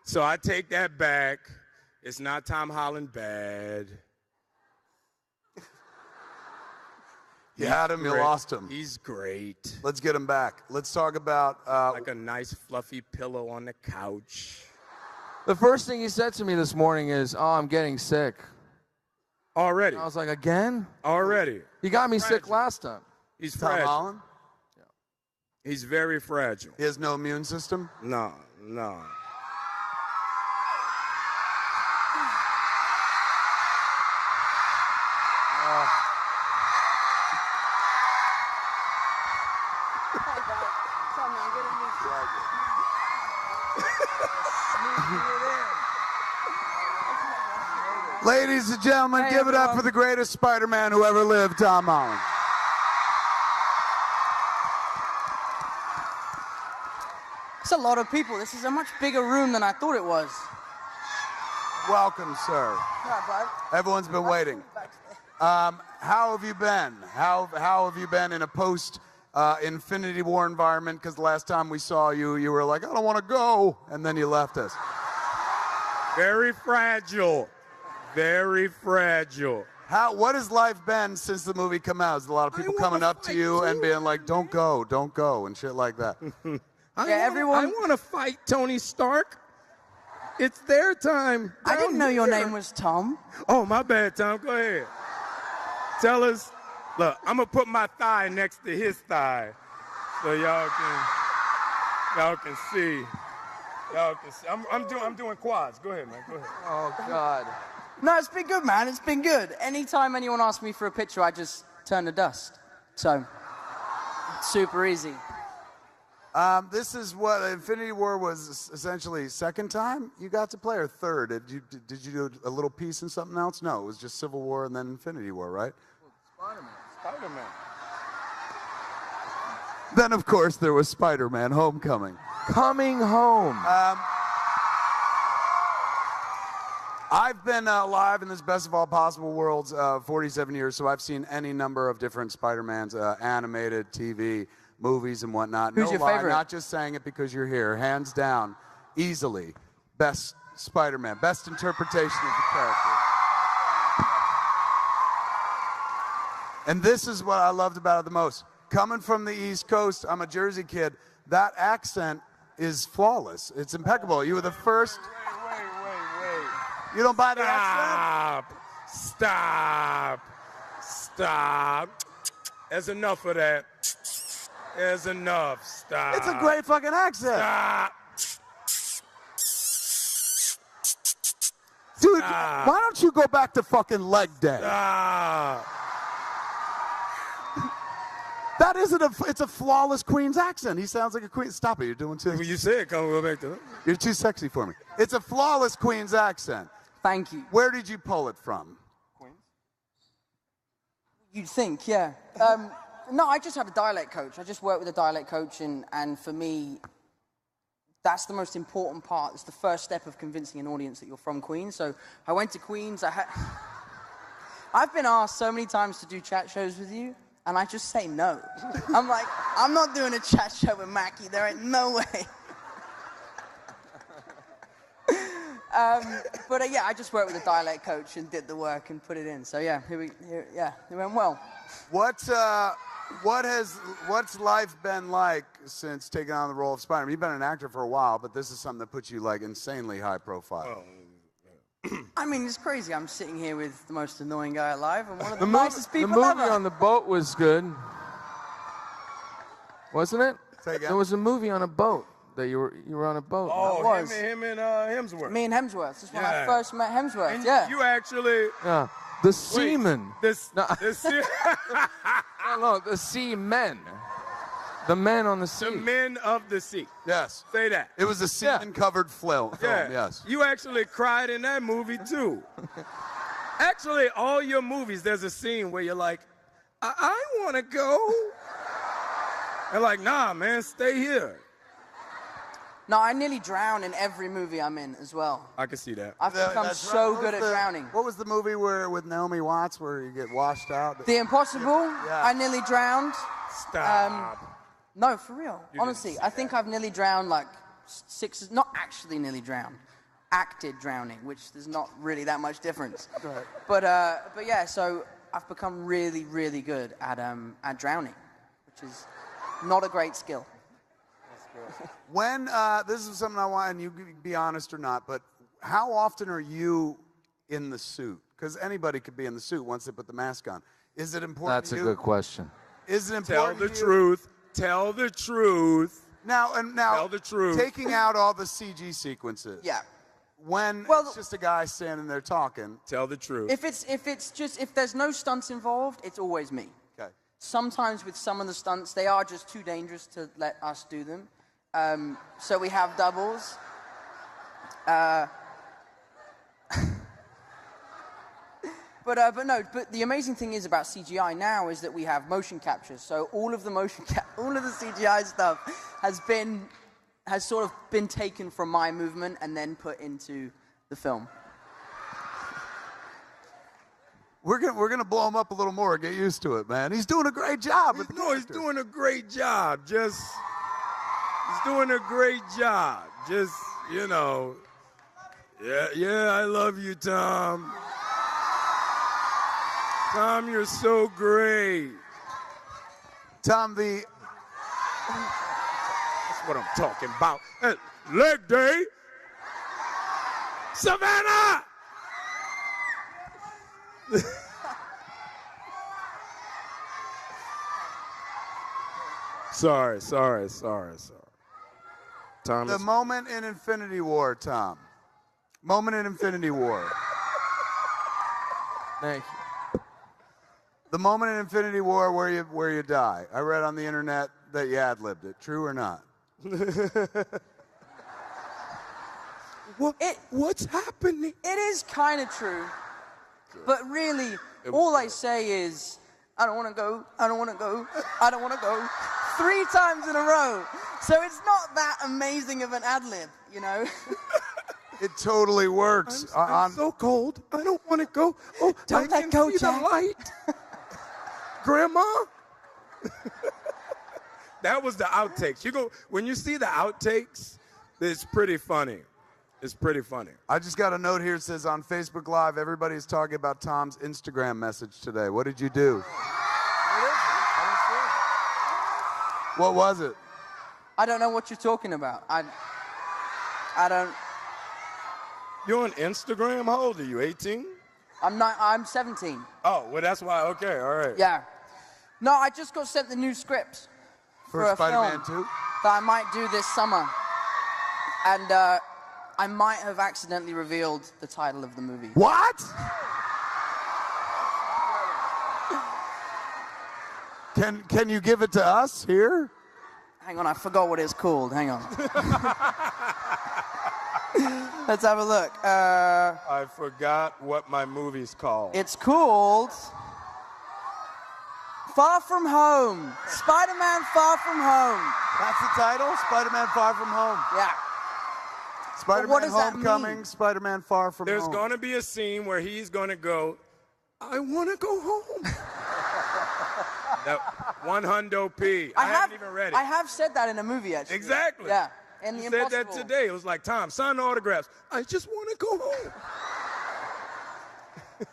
So I take that back. It's not Tom Holland bad. You had him, you lost him. He's great. Let's get him back. Let's talk about... like a nice fluffy pillow on the couch. The first thing he said to me this morning is, "Oh, I'm getting sick." Already. I was like, "Again?" Already. He got me sick last time. He's Tom fragile. Holland? He's very fragile. He has no immune system? No. Ladies and gentlemen, give it up for the greatest Spider-Man who ever lived, Tom Holland. It's a lot of people. This is a much bigger room than I thought it was. Welcome, sir. Right, bud. Everyone's been waiting. How have you been? How have you been in a post-Infinity War environment? Because the last time we saw you, you were like, "I don't want to go," and then you left us. Very fragile. Very fragile. What has life been since the movie came out? Is a lot of people coming up to you and being like, don't go, and shit like that? I want to fight Tony Stark. It's their time. I didn't know your name was Tom. Oh, my bad, Tom. Go ahead. Tell us. Look, I'm going to put my thigh next to his thigh so y'all can see. Y'all can see. I'm doing quads. Go ahead, man. Go ahead. Oh, God. No, it's been good, man. It's been good. Anytime anyone asks me for a picture, I just turn to dust. So, super easy. This is what Infinity War was essentially second time you got to play, or third? Did you do a little piece in something else? No, it was just Civil War and then Infinity War, right? Spider-Man. Then, of course, there was Spider-Man Homecoming. Coming home. I've been alive in this best of all possible worlds 47 years, so I've seen any number of different Spider-Mans, animated, TV, movies, and whatnot. Who's no your lie, favorite? not just saying it because you're here. Hands down, easily, best Spider-Man, best interpretation of the character. And this is what I loved about it the most. Coming from the East Coast, I'm a Jersey kid, that accent is flawless. It's impeccable. You were the first... Wait. You don't buy the accent? Stop. There's enough of that. There's enough. Stop. It's a great fucking accent. Stop. Dude, Stop. why don't you go back to fucking leg day? Stop. That isn't it's a flawless Queen's accent. He sounds like a Queen. Stop it, you're doing too. Well, you said come go back to it. You're too sexy for me. It's a flawless Queen's accent. Thank you. Where did you pull it from? You'd think, yeah. No, I just had a dialect coach. I just worked with a dialect coach, and for me, that's the most important part. It's the first step of convincing an audience that you're from Queens. So I went to Queens. I've been asked so many times to do chat shows with you, and I just say no. I'm like, I'm not doing a chat show with Mackie. There ain't no way. Yeah, I just worked with a dialect coach and did the work and put it in. So yeah, it went well. What's life been like since taking on the role of Spider-Man? You've been an actor for a while, but this is something that puts you like insanely high profile. I mean, it's crazy. I'm sitting here with the most annoying guy alive and one of the, The nicest people movie ever. on the boat was good, wasn't it? Say again? There was a movie on a boat that you were on a boat. Oh, was. him and Hemsworth. Me and Hemsworth. This is when I Yeah. first met Hemsworth. And yeah. you actually... Yeah, the seamen. No, the seamen. The men on the sea. The men of the sea. Yes. Say that. It was a semen-covered film, yes. You actually cried in that movie, too. Actually, all your movies, there's a scene where you're like, I want to go. They're like, nah, man, stay here. No, I nearly drown in every movie I'm in as well. I can see that. I've become That's so right. good at drowning. What was the movie with Naomi Watts where you get washed out? The Impossible, Yeah. I nearly drowned. Stop. No, for real. You Honestly, didn't I think I've nearly drowned like 6, not actually nearly drowned, acted drowning, which there's not really that much difference. Right. But yeah, so I've become really, really good at drowning, which is not a great skill. When, this is something I want, and you can be honest or not, but how often are you in the suit? Because anybody could be in the suit once they put the mask on. Is it important That's to a you? good question. Is it Tell important the to you? truth. Tell the truth. Now, Tell the truth. taking out all the CG sequences. Yeah. When Well, it's just a guy standing there talking. Tell the truth. If there's no stunts involved, it's always me. Okay. Sometimes with some of the stunts, they are just too dangerous to let us do them. So we have doubles. But the amazing thing is about CGI now is that we have motion capture. So all of the all of the CGI stuff has sort of been taken from my movement and then put into the film. We're gonna blow him up a little more. Get used to it, man. He's doing a great job. With the He's character. doing a great job. He's doing a great job. Just, you know. Yeah, I love you, Tom. Tom, you're so great. Tom, That's what I'm talking about. Leg day. Savannah! Sorry. Tom, the moment in Infinity War, Tom. Moment in Infinity War. Thank you. The moment in Infinity War where you die. I read on the internet that you ad-libbed it. True or not? What's happening? It is kind of true, but really, all I say is, I don't want to go, I don't want to go, I don't want to go, 3 times in a row. So it's not that amazing of an ad-lib, you know? It totally works. I'm so cold. I don't want to go. Oh, Don't I let can go, see Jack. the light. Grandma? That was the outtakes. When you see the outtakes, it's pretty funny. It's pretty funny. I just got a note here that says on Facebook Live, everybody's talking about Tom's Instagram message today. What did you do? What was it? I don't know what you're talking about. I don't. You're on Instagram? How old are you, 18? I'm 17. Oh, well, that's why. Okay, all right. Yeah. No, I just got sent the new script For a Spider-Man film 2? that I might do this summer. And I might have accidentally revealed the title of the movie. What? Can you give it to us here? Hang on, I forgot what it's called. Hang on. Let's have a look. I forgot what my movie's called. It's called Far From Home. Spider-Man Far From Home. That's the title? Spider-Man Far From Home. Yeah. Spider-Man does that Homecoming, mean? Spider-Man Far From There's Home. going to be a scene where he's going to go, I want to go home. That one hundo P. I haven't even read it. I have said that in a movie, actually. Exactly. Yeah. And You the said that Impossible. today. It was like, Tom, sign the autographs. I just want to go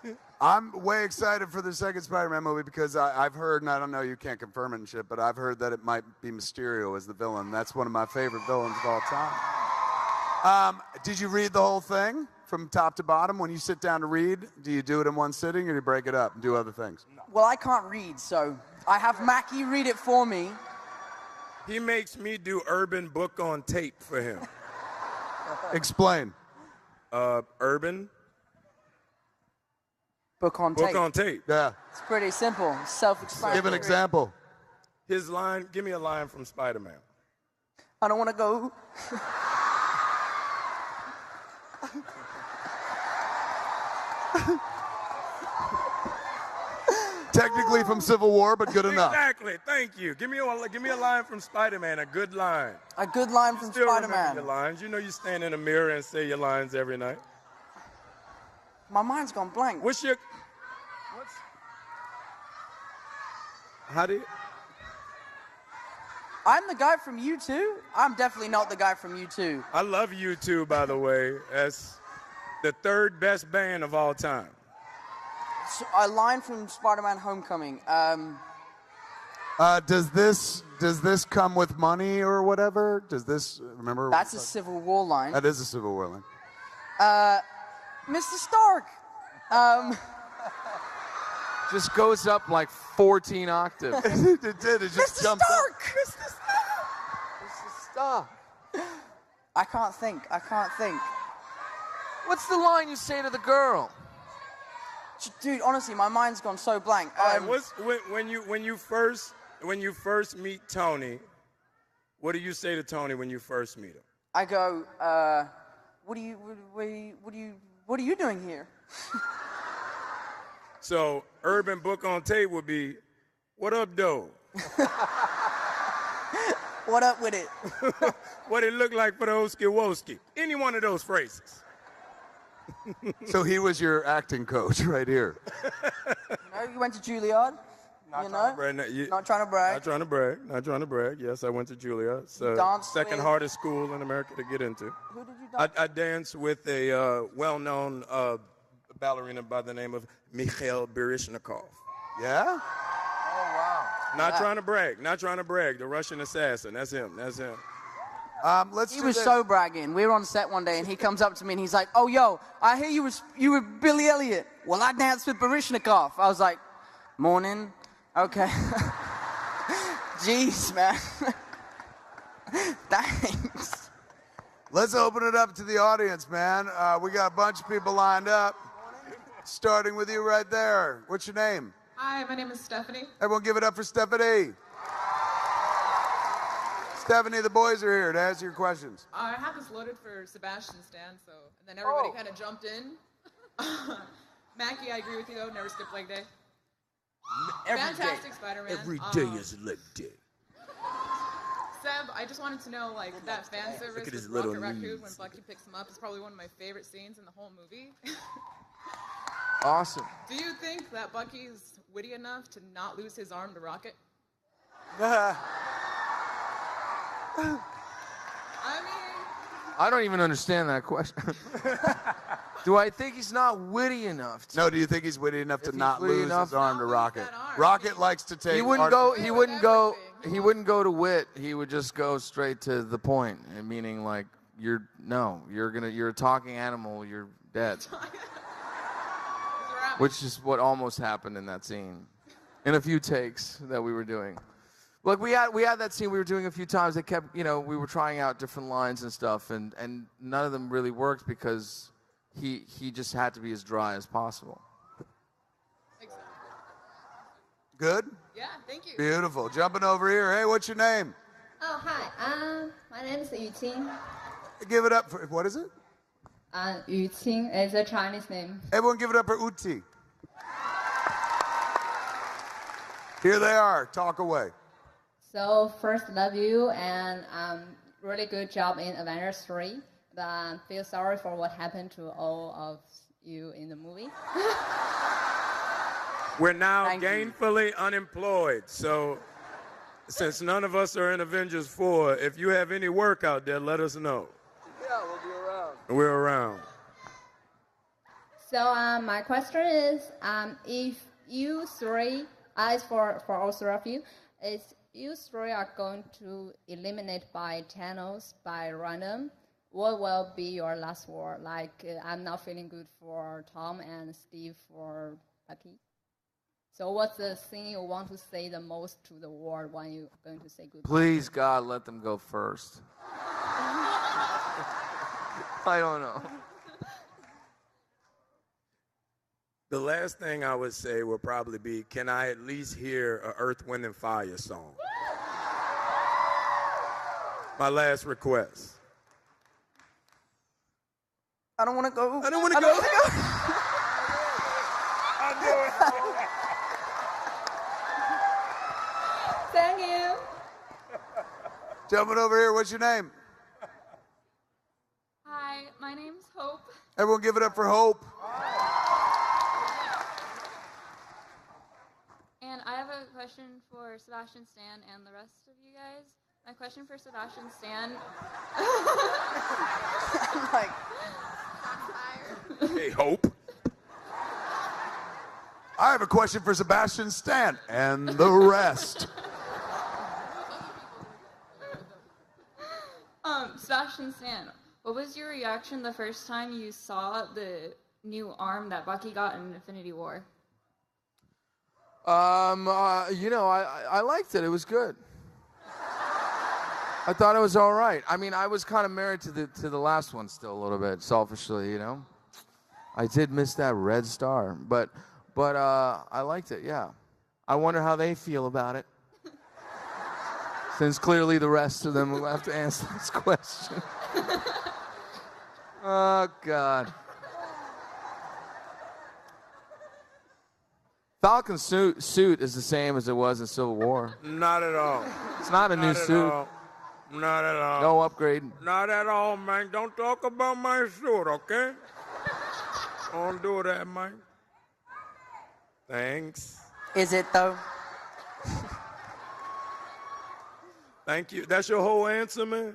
home. I'm way excited for the second Spider-Man movie because I've heard, and I don't know, you can't confirm it and shit, but I've heard that it might be Mysterio as the villain. That's one of my favorite villains of all time. Did you read the whole thing from top to bottom? When you sit down to read, do you do it in one sitting or do you break it up and do other things? Well, I can't read, so I have Mackie read it for me. He makes me do Urban Book on Tape for him. Explain. Urban Book on Book tape. on Tape. Yeah. It's pretty simple. Self-explanatory. Give an example. His line, give me a line from Spider-Man. I don't want to go. Technically from Civil War, but good enough. Exactly. Thank you. Give me a line from Spider-Man, a good line. A good line from Still remember Spider-Man. your lines. You know you stand in a mirror and say your lines every night. My mind's gone blank. How do you? I'm the guy from U2? I'm definitely not the guy from U2. I love U2, by the way. That's the third best band of all time. So, a line from Spider-Man Homecoming. Does this come with money or whatever? Does this, remember? That's a Civil War line. That is a Civil War line. Mr. Stark. Just goes up like 14 octaves. It did. It just Mr. jumped up. Stark. Mr. Stark. I can't think. What's the line you say to the girl? Dude, honestly, my mind's gone so blank. All right, when you first meet Tony, what do you say to Tony when you first meet him? I go, what are you doing here? So Urban Book on Tape would be, what up, though? What up with it? What it look like for the Oski Woski? Any one of those phrases. So he was your acting coach right here. You went to Juilliard. Not trying to brag. Not trying to brag. Yes, I went to Juilliard. It's the danced second with- hardest school in America to get into. Who did you dance I danced with a well-known ballerina by the name of Mikhail Baryshnikov. Yeah? Not trying to brag. The Russian assassin. That's him. Let's He do was this. so bragging. We were on set one day, and he comes up to me, and he's like, "Oh, yo, I hear you were Billy Elliot. Well, I danced with Baryshnikov." I was like, "Morning, okay." Jeez, man. Thanks. Let's open it up to the audience, man. We got a bunch of people lined up. Starting with you right there. What's your name? Hi, my name is Stephanie. Everyone give it up for Stephanie. Stephanie, the boys are here to answer your questions. I had this loaded for Sebastian Stan, and then everybody kind of jumped in. Mackie, I agree with you though. Never skip leg day. Fantastic Spider-Man. Every day is leg day. Seb, I just wanted to know, that fan service Look at his with little Rocket Raccoon knees. when Bucky picks him up is probably one of my favorite scenes in the whole movie. Awesome. Do you think that Bucky's witty enough to not lose his arm to Rocket? I don't even understand that question. Do I think he's not witty enough? No, do you think he's witty enough to not witty lose enough- his arm to Rocket? Rocket likes to take. He wouldn't go to wit. He would just go straight to the point, and meaning like you're a talking animal. You're dead. Which is what almost happened in that scene, in a few takes that we were doing. Like we had that scene we were doing a few times. That kept, we were trying out different lines and stuff, and none of them really worked because he just had to be as dry as possible. Exactly. Good? Yeah, thank you. Beautiful. Jumping over here. Hey, what's your name? Oh, hi. My name is Yu Qing. Give it up for, what is it? Yu Qing is a Chinese name. Everyone give it up for Uti. Here they are. Talk away. So first, love you, and really good job in Avengers 3. but feel sorry for what happened to all of you in the movie. We're now Thank you. gainfully unemployed, so since none of us are in Avengers 4, if you have any work out there, let us know. Yeah, we'll be around. We're around. So my question is, if you three, as for all three of you, is you three are going to eliminate by Thanos by random, what will be your last word? Like, I'm not feeling good for Tom and Steve for Bucky. So what's the thing you want to say the most to the world when you're going to say goodbye? Please, God, let them go first. I don't know. The last thing I would say would probably be, can I at least hear a Earth, Wind, and Fire song? My last request. I don't want to go. I don't want to go. Thank you. Jumping over here, what's your name? Hi, my name's Hope. Everyone give it up for Hope. And I have a question for Sebastian Stan and the rest of you guys. My question for Sebastian Stan. Like, Hey, Hope. I have a question for Sebastian Stan and the rest. Sebastian Stan, what was your reaction the first time you saw the new arm that Bucky got in Infinity War? I liked it. It was good. I thought it was all right. I mean, I was kind of married to the last one still a little bit, selfishly, you know. I did miss that red star, but I liked it. Yeah. I wonder how they feel about it. Since clearly the rest of them will have to answer this question. Oh God. Falcon's suit is the same as it was in Civil War. Not at all. It's not a new suit. Not at all. No upgrade. Not at all, man. Don't talk about my suit, okay? Don't do that, man. Thanks. is it though? Thank you. That's your whole answer, man?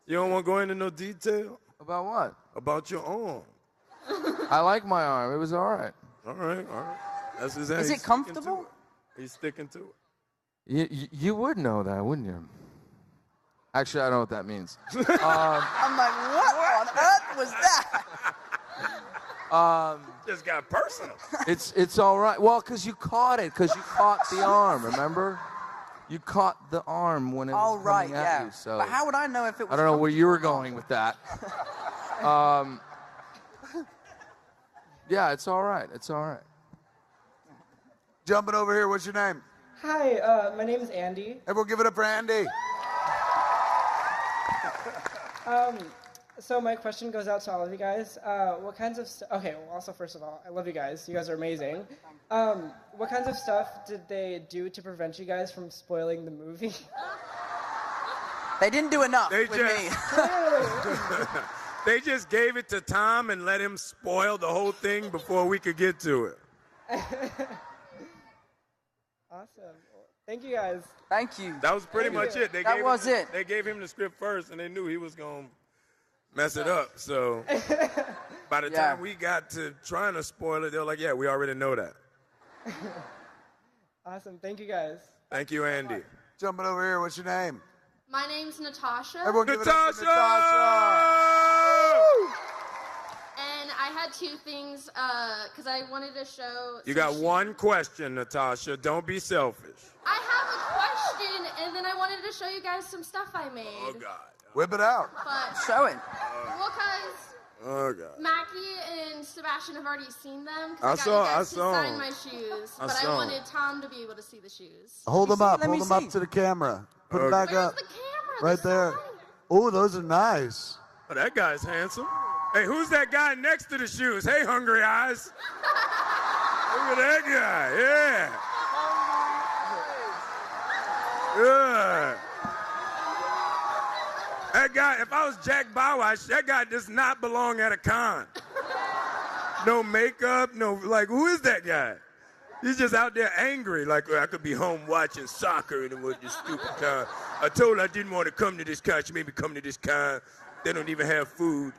You don't want to go into no detail? About what? About your arm. I like my arm. It was all right. All right. That's his Is it comfortable? He's sticking to it. You would know that, wouldn't you? Actually, I don't know what that means. I'm like, what on earth was that? Just got personal. It's all right. Well, because you caught it, because you caught the arm, remember? You caught the arm when it was All right, coming at yeah. you. So But how would I know if it was I don't know where you were comfortable or going with that. Yeah, it's all right. It's all right. Jumping over here, what's your name? Hi, my name is Andy. Everyone give it up for Andy. So my question goes out to all of you guys. What kinds of okay, well, also first of all, I love you guys. You guys are amazing. What kinds of stuff did they do to prevent you guys from spoiling the movie? They didn't do enough They with just- me. They just gave it to Tom and let him spoil the whole thing before we could get to it. Awesome. Thank you guys. Thank you. That was pretty Thank much you. it. They That gave was him, it. They gave him the script first, and they knew he was going to mess it up. So by the Yeah. time we got to trying to spoil it, they were like, yeah, we already know that. Awesome. Thank you guys. Thank you, Andy. Jumping over here, what's your name? My name's Natasha. Everyone give it up for Natasha! Natasha. And I had two things because I wanted to show. You some got shoes. one question, Natasha. Don't be selfish. I have a question, and then I wanted to show you guys some stuff I made. Oh, God. Whip it out. But Show it. well, because Oh, God. Mackie and Sebastian have already seen them. I 'cause saw- got you I guys to saw sign 'em. my shoes, I but I saw 'em. wanted Tom to be able to see the shoes. Hold them see? up. Let me Hold them see. up to the camera. Put them Okay. back Where's up. the camera? Right there. Oh, those are nice. Oh, that guy's handsome. Hey, who's that guy next to the shoes? Hey, hungry eyes. Look at that guy. Yeah. Yeah. that guy, if I was Jack Bauer, that guy does not belong at a con. No makeup, no, like, who is that guy? He's just out there angry, like, I could be home watching soccer and it was this stupid con. I told her I didn't want to come to this con. She made me come to this con. They don't even have food.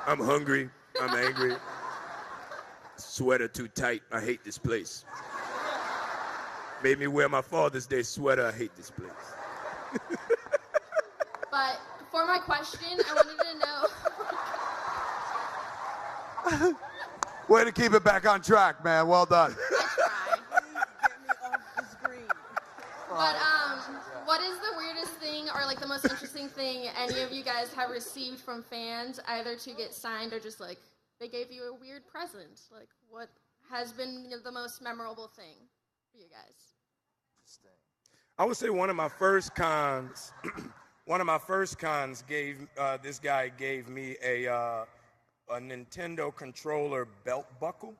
I'm hungry. I'm angry. Sweater too tight. I hate this place. Made me wear my Father's Day sweater. I hate this place. But for my question, I wanted to know. Way to keep it back on track, man. Well done. But what is the weirdest thing or like the most interesting thing any of you guys have received from fans, either to get signed or just like they gave you a weird present? Like what has been the most memorable thing for you guys? I would say one of my first cons gave this guy gave me a Nintendo controller belt buckle.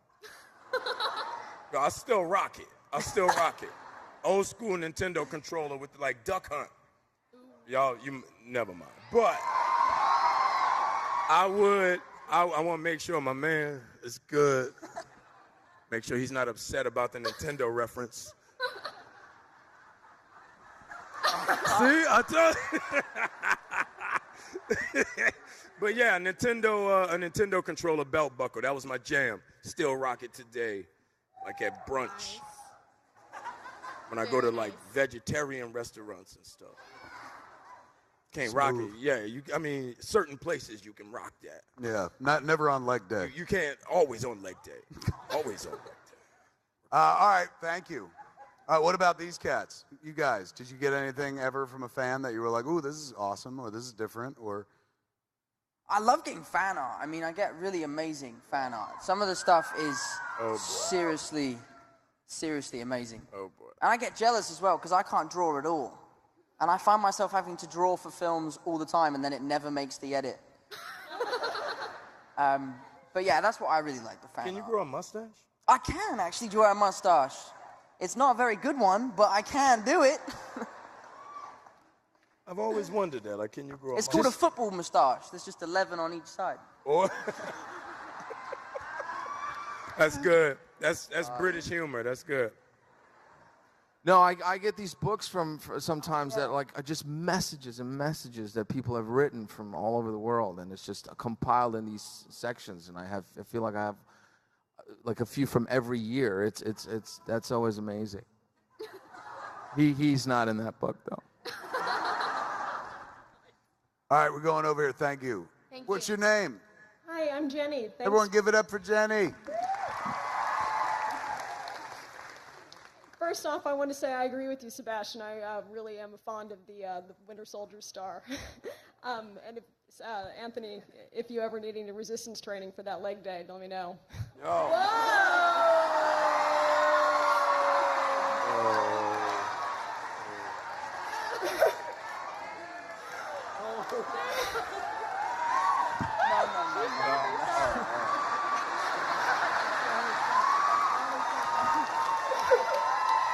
I still rock it. Old school Nintendo controller with like Duck Hunt. Y'all, you never mind. But I want to make sure my man is good. Make sure he's not upset about the Nintendo reference. See, I told you. But yeah, a Nintendo controller belt buckle. That was my jam. Still rock it today, like at brunch. Nice. When I go to like vegetarian restaurants and stuff. Can't rock it. Yeah, certain places you can rock that. Yeah, never on leg day. You can't, always on leg day. Always on leg day. All right, thank you. What about these cats? You guys, did you get anything ever from a fan that you were like, ooh, this is awesome, or this is different, or? I love getting fan art. I mean, I get really amazing fan art. Some of the stuff is seriously amazing. Oh, boy. And I get jealous as well, because I can't draw at all. And I find myself having to draw for films all the time, and then it never makes the edit. But yeah, that's what I really like, the fan art. Can you grow a mustache? I can actually draw a mustache. It's not a very good one, but I can do it. I've always wondered that. Like, can you grow a mustache? It's called a football mustache. There's just 11 on each side. Oh. That's good. That's British humor. That's good. No, I get these books from sometimes that like are just messages and messages that people have written from all over the world, and it's just compiled in these sections. And I feel like I have like a few from every year. It's that's always amazing. He's not in that book though. All right, we're going over here. Thank you. What's your name? Hi, I'm Jenny. Thanks. Everyone give it up for Jenny. First off, I want to say I agree with you, Sebastian. I really am fond of the Winter Soldier star. And if, Anthony, if you ever need any resistance training for that leg day, let me know.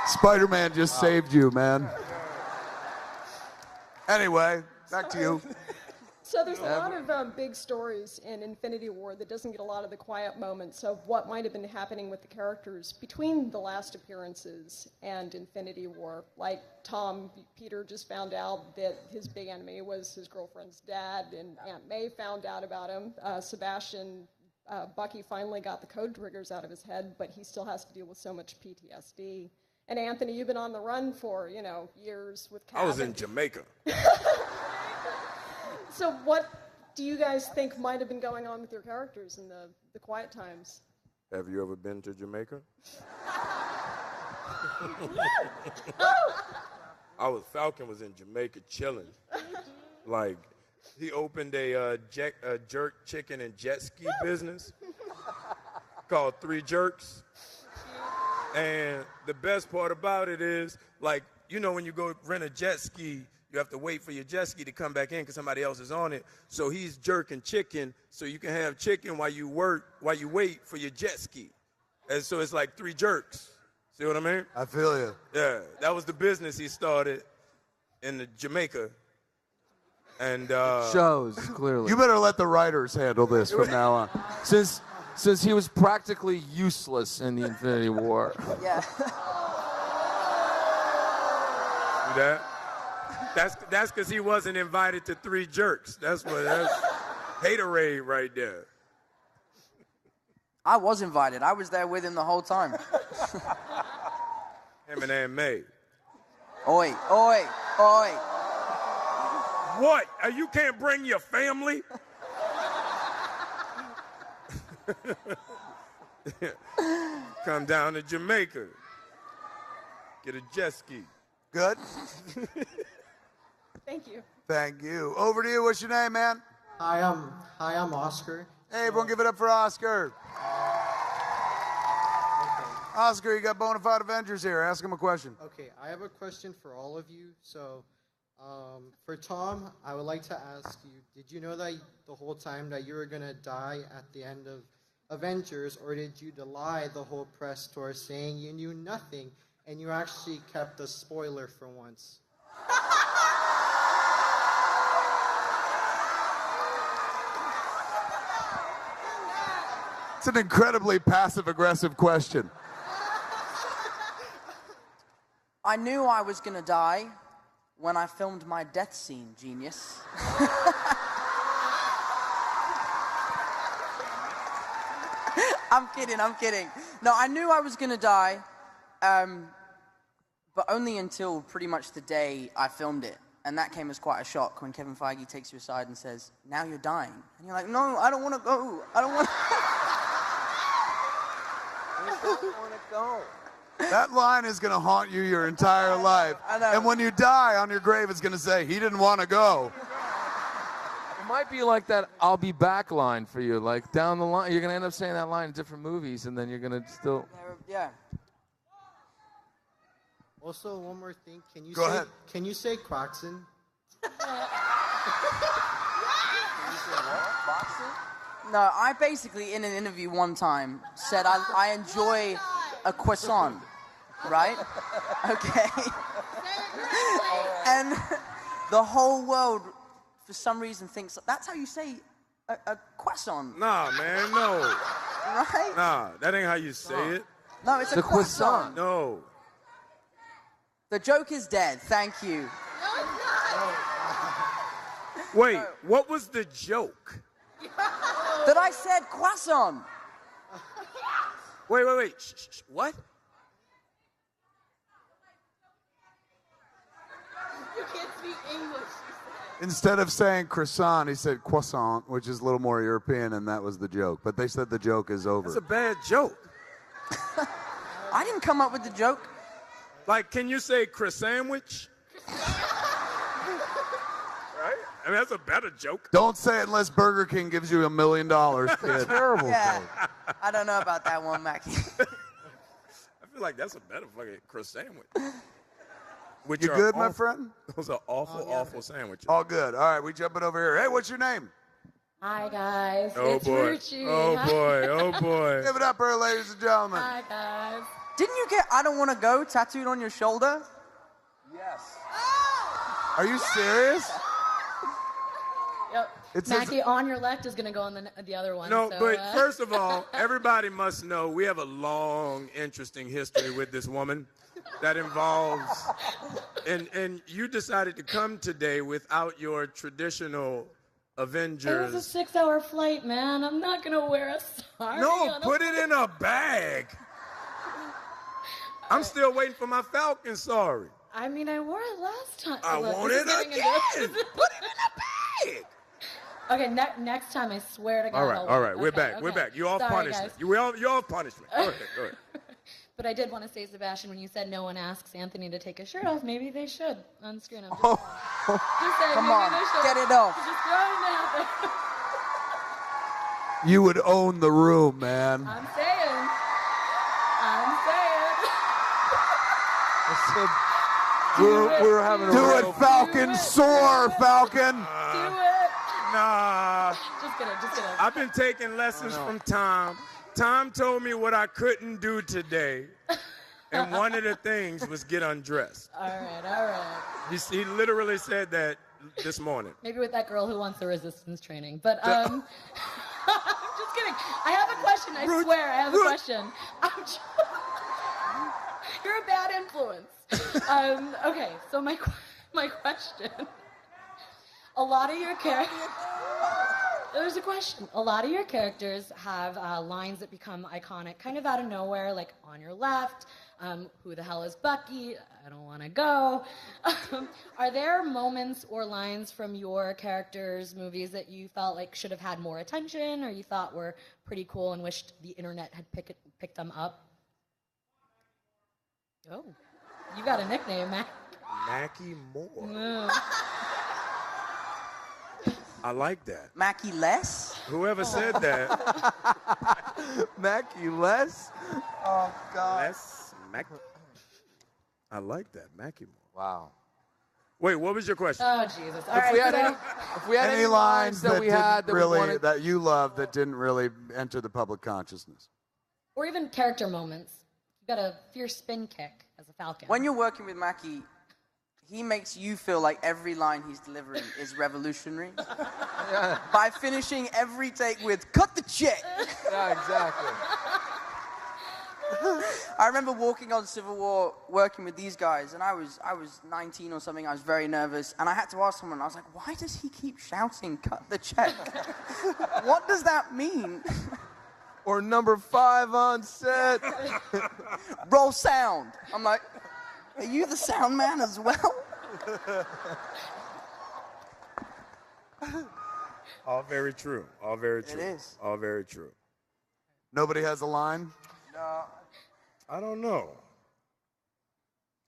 Spider-Man just saved you, man. Anyway, back to you. So there's a lot of big stories in Infinity War that doesn't get a lot of the quiet moments of what might have been happening with the characters between the last appearances and Infinity War. Like Peter just found out that his big enemy was his girlfriend's dad, and Aunt May found out about him. Sebastian, Bucky finally got the code triggers out of his head, but he still has to deal with so much PTSD. And Anthony, you've been on the run for, years with Cap. I was in Jamaica. So what do you guys think might have been going on with your characters in the quiet times? Have you ever been to Jamaica? Falcon was in Jamaica chilling. Like, he opened a jerk chicken and jet ski business called Three Jerks. And the best part about it is, like, when you go rent a jet ski, you have to wait for your jet ski to come back in because somebody else is on it. So he's jerking chicken so you can have chicken while you wait for your jet ski. And so it's like three jerks. See what I mean? I feel you. Yeah, that was the business he started in Jamaica. And Shows, clearly. You better let the writers handle this from now on. Since he was practically useless in the Infinity War. Yeah. See that? That's because he wasn't invited to 3 Jerks. That's haterade right there. I was invited. I was there with him the whole time. Him and Aunt May. Oi, oi, oi. What? You can't bring your family? Come down to Jamaica. Get a jet ski. Good? Thank you. Thank you. Over to you. What's your name, man? Hi, I'm Oscar. Hey, everyone give it up for Oscar. Oscar, you got Bonafide Avengers here. Ask him a question. Okay, I have a question for all of you. So, for Tom, I would like to ask you, did you know that the whole time that you were going to die at the end of Avengers, or did you lie the whole press tour saying you knew nothing and you actually kept a spoiler for once? It's an incredibly passive-aggressive question. I knew I was going to die when I filmed my death scene, genius. I'm kidding. No, I knew I was going to die, but only until pretty much the day I filmed it. And that came as quite a shock when Kevin Feige takes you aside and says, now you're dying. And you're like, no, I don't want to go. I don't want to go. That line is going to haunt you your entire life. I know. And when you die, on your grave, it's going to say, he didn't want to go. It might be like that I'll be back line for you. Like down the line, you're going to end up saying that line in different movies, and then you're going to still... Yeah. Also, one more thing. Go ahead. Can you say Quaxon? No, I basically, in an interview one time, said I enjoy a croissant, right? Okay. And the whole world, for some reason, thinks that's how you say a croissant. Nah, man, no. Right? Nah, that ain't how you say it. No, it's a croissant. No. The joke is dead. Thank you. Wait, what was the joke? That I said croissant. Wait. Shh. What? You can't speak English. Instead of saying croissant, he said croissant, which is a little more European, and that was the joke. But they said the joke is over. That's a bad joke. I didn't come up with the joke. Like, can you say Chris sandwich? Right? I mean, that's a better joke. Don't say it unless Burger King gives you $1 million, kid. Terrible Yeah. joke. I don't know about that one, Mackie. I feel like that's a better fucking Chris sandwich. Which You are good, my awful- friend? Those are awful sandwiches. All good. All right, we jumping over here. Hey, what's your name? Hi guys, Oh it's boy. Ruchi. Oh boy. Oh boy. Give it up, here, ladies and gentlemen. Hi guys. Didn't you get I don't want to go tattooed on your shoulder? Yes. Are you serious? Yep. It says- Mackie, on your left is gonna go on the other one. No, so, but first of all, everybody must know we have a long, interesting history with this woman that involves, and you decided to come today without your traditional it Avengers. was a 6-hour flight, man. I'm not gonna wear a sari. No, on a- put it in a bag. I'm still waiting for my Falcon, sorry. I mean, I wore it last time. I Look, want this it is getting again. into- Put it in a bag. Okay, next time I swear to God. All right, I'll all wear right, it. we're Okay, back. We're okay. back. You off Sorry, punishment. guys. You're off punishment. Go ahead. But I did want to say, Sebastian, when you said no one asks Anthony to take his shirt off, maybe they should on screen. I'm just, just saying, Come maybe on, they should. get it off. Just throwing it out there. You would own the room, man. I'm saying. We were having a Do real- it, Falcon. Soar, Falcon. Do it. Nah. Just kidding. I've been taking lessons from Tom. Tom told me what I couldn't do today. And one of the things was get undressed. All right. He literally said that this morning. Maybe with that girl who wants the resistance training. But I'm just kidding. I have a question. I swear, I have a question. You're a bad influence. Okay, so my question. A lot of your characters. There's a question. A lot of your characters have lines that become iconic, kind of out of nowhere, like on your left. Who the hell is Bucky? I don't want to go. Are there moments or lines from your characters' movies that you felt like should have had more attention, or you thought were pretty cool and wished the internet had picked them up? Oh, you got a nickname, Mac. Mackie Moore. No. I like that. Mackie Less? Whoever said that. Mackie Less? Oh, God. Less Mackie. I like that. Mackie Moore. Wow. Wait, what was your question? Oh, Jesus. All If right, we had any lines that we had that really, we wanted... that you loved that didn't really enter the public consciousness. or even character moments. You got a fierce spin kick as a Falcon. When you're working with Mackie, he makes you feel like every line he's delivering is revolutionary. By finishing every take with, cut the check! Yeah, exactly. I remember walking on Civil War, working with these guys, and I was 19 or something. I was very nervous, and I had to ask someone. I was like, "Why does he keep shouting, cut the check? What does that mean?" Or number 5 on set. Roll sound. I'm like, "Are you the sound man as well?" All very true. All very true. It is. All very true. Nobody has a line? No. I don't know.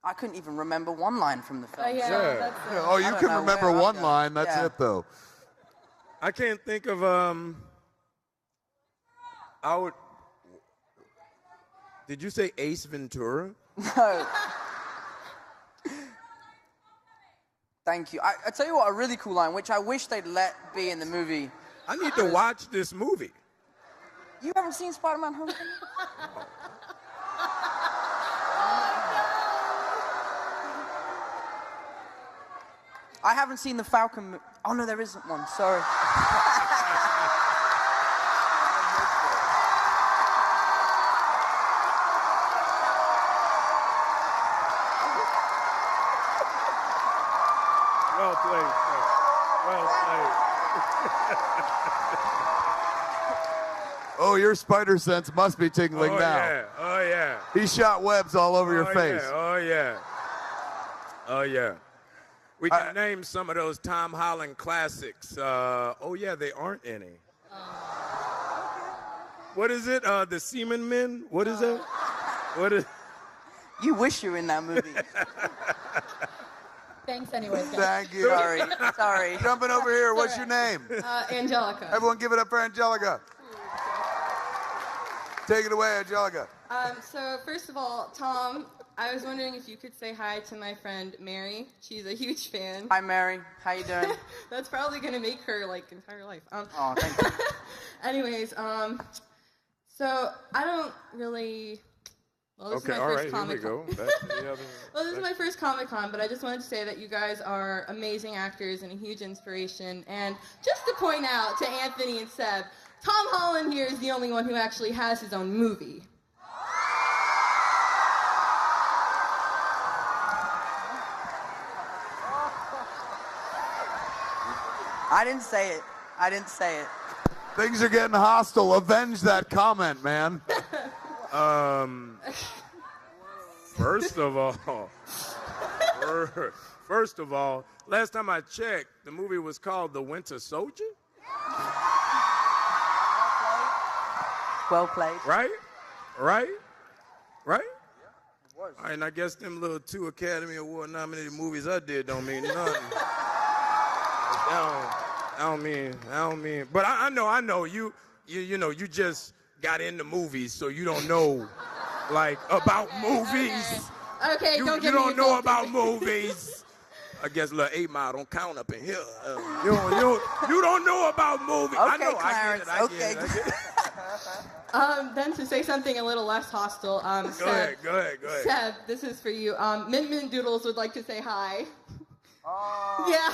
I couldn't even remember one line from the film. Yeah. Oh, you can remember one line. That's it, though. I can't think of Did you say Ace Ventura? No. Thank you. I tell you what, a really cool line, which I wish they'd let be in the movie. I need to watch this movie. You haven't seen Spider-Man Homecoming? I haven't seen the Falcon. Oh no, there isn't one. Sorry. Well played, sir. Well played. Oh, your spider sense must be tingling Oh, now. yeah. Oh, yeah. He shot webs all over your face. Yeah. Oh, yeah. Oh, yeah. We can name some of those Tom Holland classics. Oh, yeah, they aren't any. What is it? The Seaman Men? What is that? What is? You wish you were in that movie. Thanks anyways, guys. Thank you. Sorry. Jumping over here, what's your name? Angelica. Everyone give it up for Angelica. Take it away, Angelica. So first of all, Tom, I was wondering if you could say hi to my friend Mary. She's a huge fan. Hi, Mary. How you doing? That's probably gonna make her like entire life. Oh, thank you. Anyways, so I don't really. Well, this Okay, is my all first right, here we Comic-Con. go. Back to the other. Well, this is my first Comic-Con, but I just wanted to say that you guys are amazing actors and a huge inspiration. And just to point out to Anthony and Seb, Tom Holland here is the only one who actually has his own movie. I didn't say it. I didn't say it. Things are getting hostile. Avenge that comment, man. First of all, last time I checked, the movie was called The Winter Soldier. Well played. Right? Right? Right? All right, and I guess them little 2 Academy Award nominated movies I did don't mean nothing. I don't mean. But I know you know, you just got into movies, so you don't know, like, about movies. Okay, You don't get don't me know involved. about movies. I guess little 8 Mile don't count up in here. You don't know about movies. I Okay, know. Clarence. I get it. Then to say something a little less hostile, Go ahead. Seb, this is for you. Min Min Doodles would like to say hi. Yeah.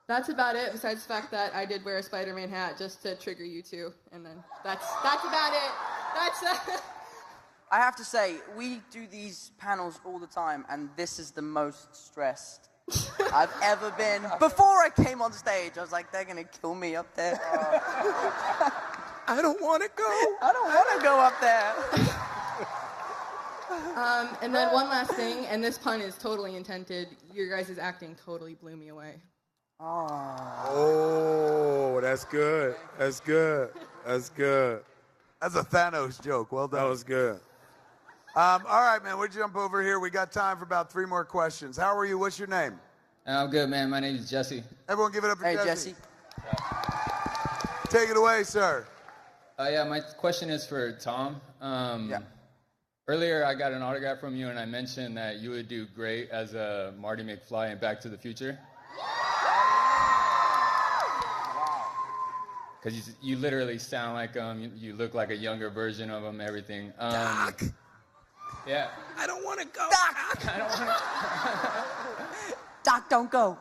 That's about it. Besides the fact that I did wear a Spider-Man hat just to trigger you two, and then that's about it. I have to say, we do these panels all the time, and this is the most stressed I've ever been. Before I came on stage, I was like, they're gonna kill me up there. I don't want to go. I don't want to go up there. And then one last thing, and this pun is totally intended. Your guys' acting totally blew me away. Oh, that's good. That's good. That's good. That's a Thanos joke. Well done. That was good. All right, man. We'll jump over here. We got time for about 3 more questions. How are you? What's your name? I'm good, man. My name is Jesse. Everyone give it up for Jesse. Hey, Jesse. Take it away, sir. Yeah, my question is for Tom. Earlier, I got an autograph from you, and I mentioned that you would do great as a Marty McFly in Back to the Future. Because you literally sound like him. You look like a younger version of him, everything. Doc. Yeah. I don't want to go. Doc. I don't want to... Doc, don't go.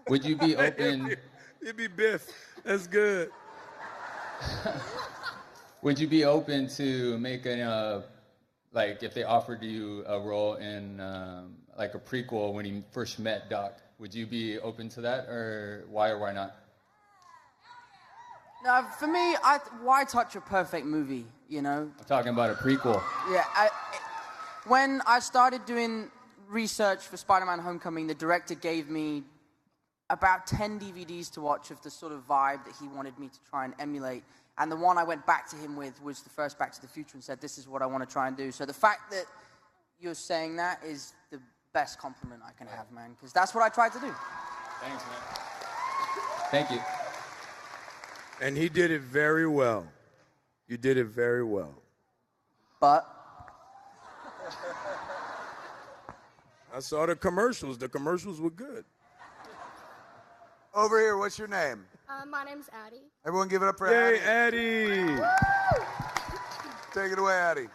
Would you be open... It'd be Biff. That's good. Would you be open to making like if they offered you a role in like a prequel when he first met Doc? Would you be open to that, or why not? No, for me, why touch a perfect movie, you know? I'm talking about a prequel. Yeah, when I started doing research for Spider-Man Homecoming, the director gave me about 10 DVDs to watch of the sort of vibe that he wanted me to try and emulate. And the one I went back to him with was the first Back to the Future and said, this is what I want to try and do. So the fact that you're saying that is the best compliment I can have, man, because that's what I tried to do. Thanks, man. Thank you. And he did it very well. You did it very well. But I saw the commercials. The commercials were good. Over here, what's your name? My name's Addie. Everyone give it up for Yay, Addie. Addie. Take it away, Addie.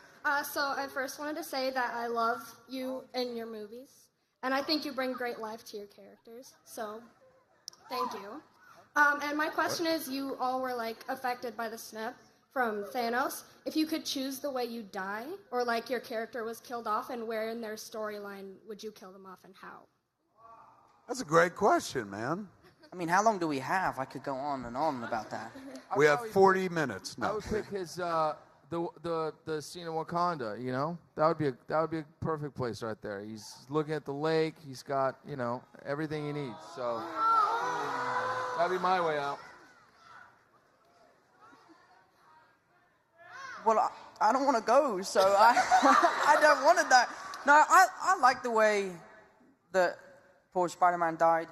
So I first wanted to say that I love you and your movies, and I think you bring great life to your characters. So, thank you. And my question is, you all were like affected by the snap from Thanos. If you could choose the way you die, or like your character was killed off, and where in their storyline would you kill them off, and how? That's a great question, man. I mean, how long do we have? I could go on and on about that. We have 40 minutes. I No. would pick his the scene in Wakanda. You know, that would be a perfect place right there. He's looking at the lake. He's got everything he needs. So that'd be my way out. Well, I don't want to go, so I don't want to die. No, I like the way that poor Spider-Man died.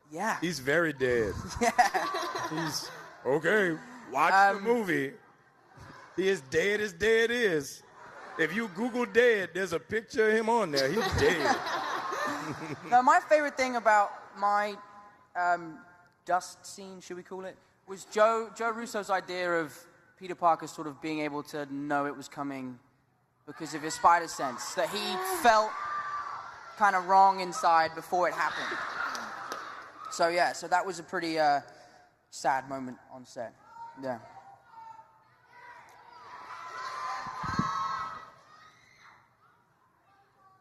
Yeah. He's very dead. Yeah. He's okay. Watch the movie. He is dead as dead is. If you Google dead, there's a picture of him on there. He's dead. No, my favorite thing about my dust scene, should we call it, was Joe Russo's idea of Peter Parker sort of being able to know it was coming because of his spider sense, that he felt kind of wrong inside before it happened. So yeah, so that was a pretty sad moment on set. Yeah.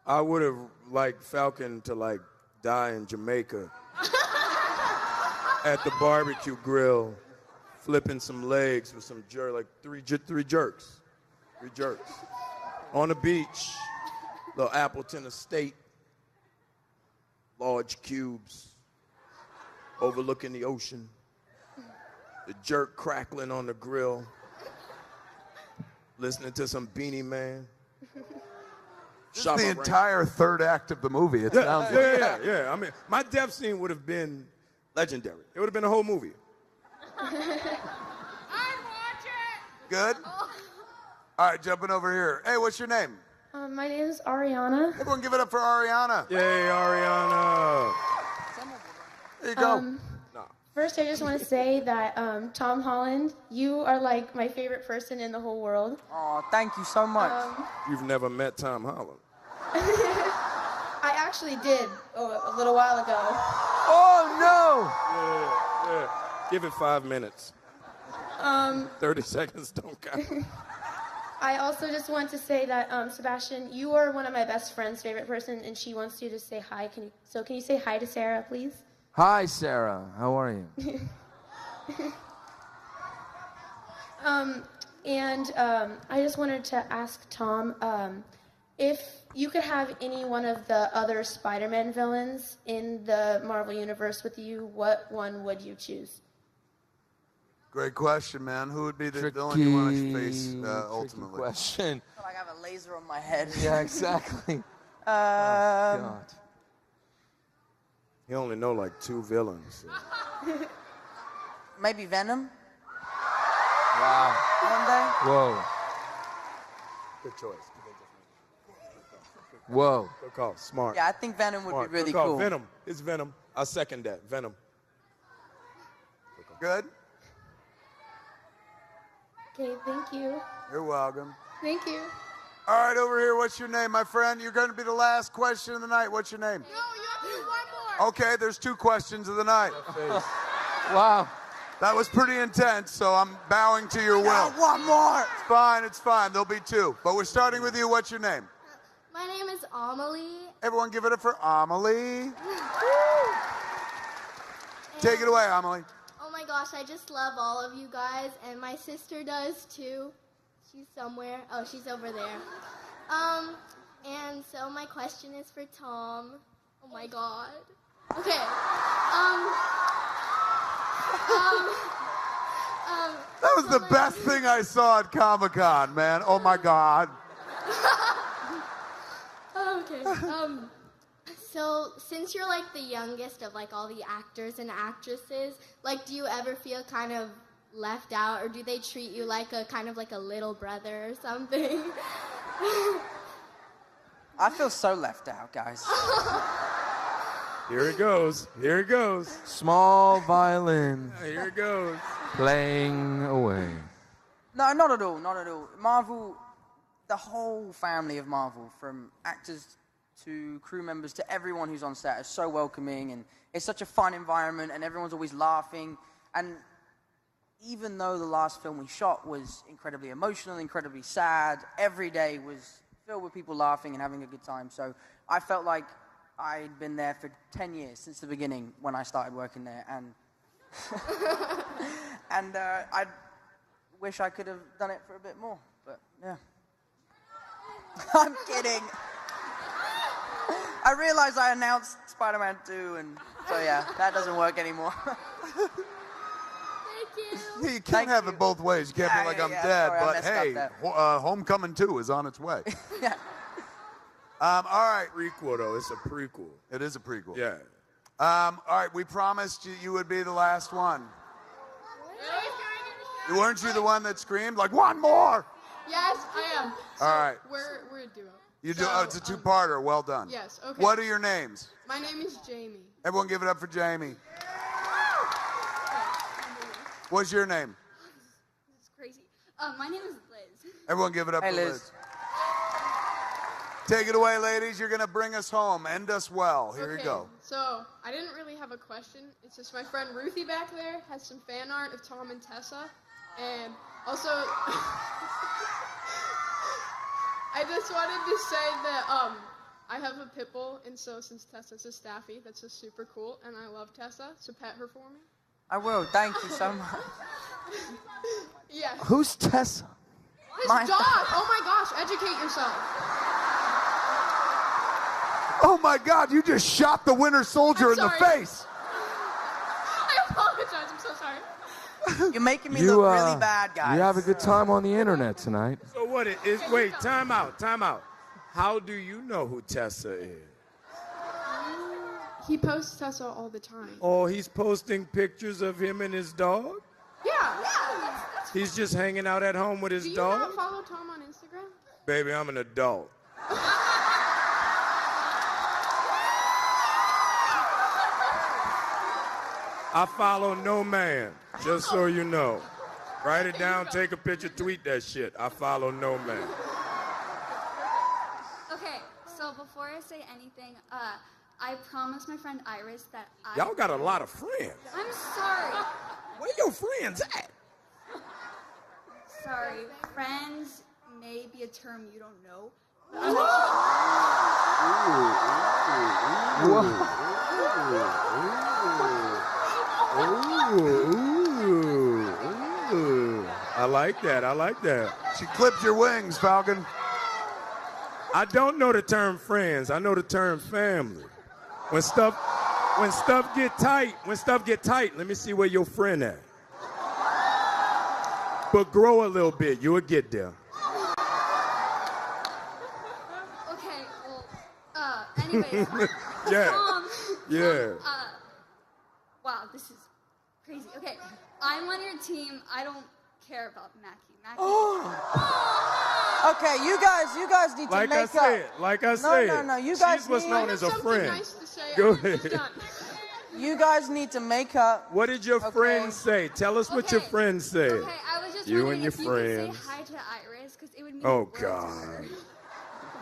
I would have liked Falcon to die in Jamaica at the barbecue grill, flipping some legs with some three jerks on the beach, little Appleton Estate, large cubes overlooking the ocean, the jerk crackling on the grill, listening to some Beanie Man. This is the entire third act of the movie. It sounds like. Yeah. I mean, my death scene would have been legendary. It would have been a whole movie. Good? All right, jumping over here. Hey, what's your name? My name is Ariana. Everyone give it up for Ariana. Yay, Ariana. There you go. First, I just want to say that Tom Holland, you are like my favorite person in the whole world. Oh, thank you so much. You've never met Tom Holland. I actually did a little while ago. Oh, Yeah. Give it 5 minutes. 30 seconds don't count. I also just want to say that, Sebastian, you are one of my best friend's favorite person, and she wants you to say hi. Can you say hi to Sarah, please? Hi, Sarah. How are you? I just wanted to ask Tom, if you could have any one of the other Spider-Man villains in the Marvel Universe with you, what one would you choose? Great question, man. Who would be the villain you want to face ultimately? Question. I feel like I have a laser on my head. Yeah, exactly. God. You only know like 2 villains. So. Maybe Venom? Wow. One day? Whoa. Good choice. Whoa. Good call. Smart. Yeah, I think Venom would Smart. be really Good call. cool. Venom. It's Venom. I second that. Venom. Good? Okay, thank you. You're welcome. Thank you. All right, over here, what's your name, my friend? You're going to be the last question of the night. What's your name? No, you have to do one more. Okay, there's 2 questions of the night. Wow. That was pretty intense, so I'm bowing to your will. One more. It's fine. There'll be 2. But we're starting with you. What's your name? My name is Amelie. Everyone give it up for Amelie. Take it away, Amelie. Oh my gosh, I just love all of you guys, and my sister does too. She's somewhere. Oh, she's over there. And so my question is for Tom. Oh my God. Okay. That was the best thing I saw at Comic-Con, man. Oh my God. Okay. So since you're like the youngest of like all the actors and actresses, like do you ever feel kind of left out, or do they treat you like a kind of like a little brother or something? I feel so left out, guys. Here it goes. Here it goes. Small violin. Here it goes. Playing away. No, not at all. Not at all. Marvel, the whole family of Marvel, from actors to crew members to everyone who's on set, is so welcoming, and it's such a fun environment, and everyone's always laughing. And even though the last film we shot was incredibly emotional, incredibly sad, every day was filled with people laughing and having a good time. So I felt like I'd been there for 10 years since the beginning when I started working there, and I wish I could have done it for a bit more, but yeah. I'm kidding. I realized I announced Spider-Man 2, and so yeah, that doesn't work anymore. You can't have it both ways. You can't be like, I'm dead, Sorry, I but messed hey, up Homecoming 2 is on its way. Yeah. All right. Prequel, though. It's a prequel. It is a prequel. Yeah. All right, we promised you would be the last one. Weren't you the one that screamed, like, one more? Yes, I am. So All right. We're a duo. You do. Oh, it's a 2-parter. Well done. Yes, okay. What are your names? My name is Jamie. Everyone give it up for Jamie. What's your name? This is crazy. My name is Liz. Everyone give it up Hey, for Liz. Liz. Take it away, ladies. You're going to bring us home. End us well. Here you go. So I didn't really have a question. It's just my friend Ruthie back there has some fan art of Tom and Tessa. And also, I just wanted to say that I have a pit bull, and so since Tessa's a staffy, that's just super cool, and I love Tessa, so pet her for me. I will. Thank you so much. Yeah. Who's Tessa? His My dog! Oh my gosh, educate yourself. Oh, my God. You just shot the Winter Soldier in the sorry. face. I apologize, I'm so sorry. You're making me look really bad, guys. You have a good time on the internet tonight. So what it is, wait, time out. How do you know who Tessa is? He posts Tessa all the time. Oh, he's posting pictures of him and his dog? Yeah, that's He's just hanging out at home with his Do you dog? not follow Tom on Instagram? Baby, I'm an adult. I follow no man, just so you know. Write it down, take a picture, tweet that shit. I follow no man. Okay, so before I say anything, I promised my friend Iris that I... Y'all got a lot of friends. I'm sorry. Where your friends at? Sorry, friends may be a term you don't know. I like that. I like that. She clipped your wings, Falcon. I don't know the term friends. I know the term family. When stuff get tight, let me see where your friend at. But grow a little bit, you'll get there. Okay, well, anyways. Yeah. Yeah. Wow, this is crazy. Okay, I'm on your team. I don't care about Mackie. Okay, you guys need to Like make I up. said, No, you guys she's what's need... known as a friend. Go ahead. You guys need to make up. What did your friend say? Tell us what your friend said. Okay, I was just You wondering and your if you friends. could say hi to Iris, because it would mean Oh, the world to God. her.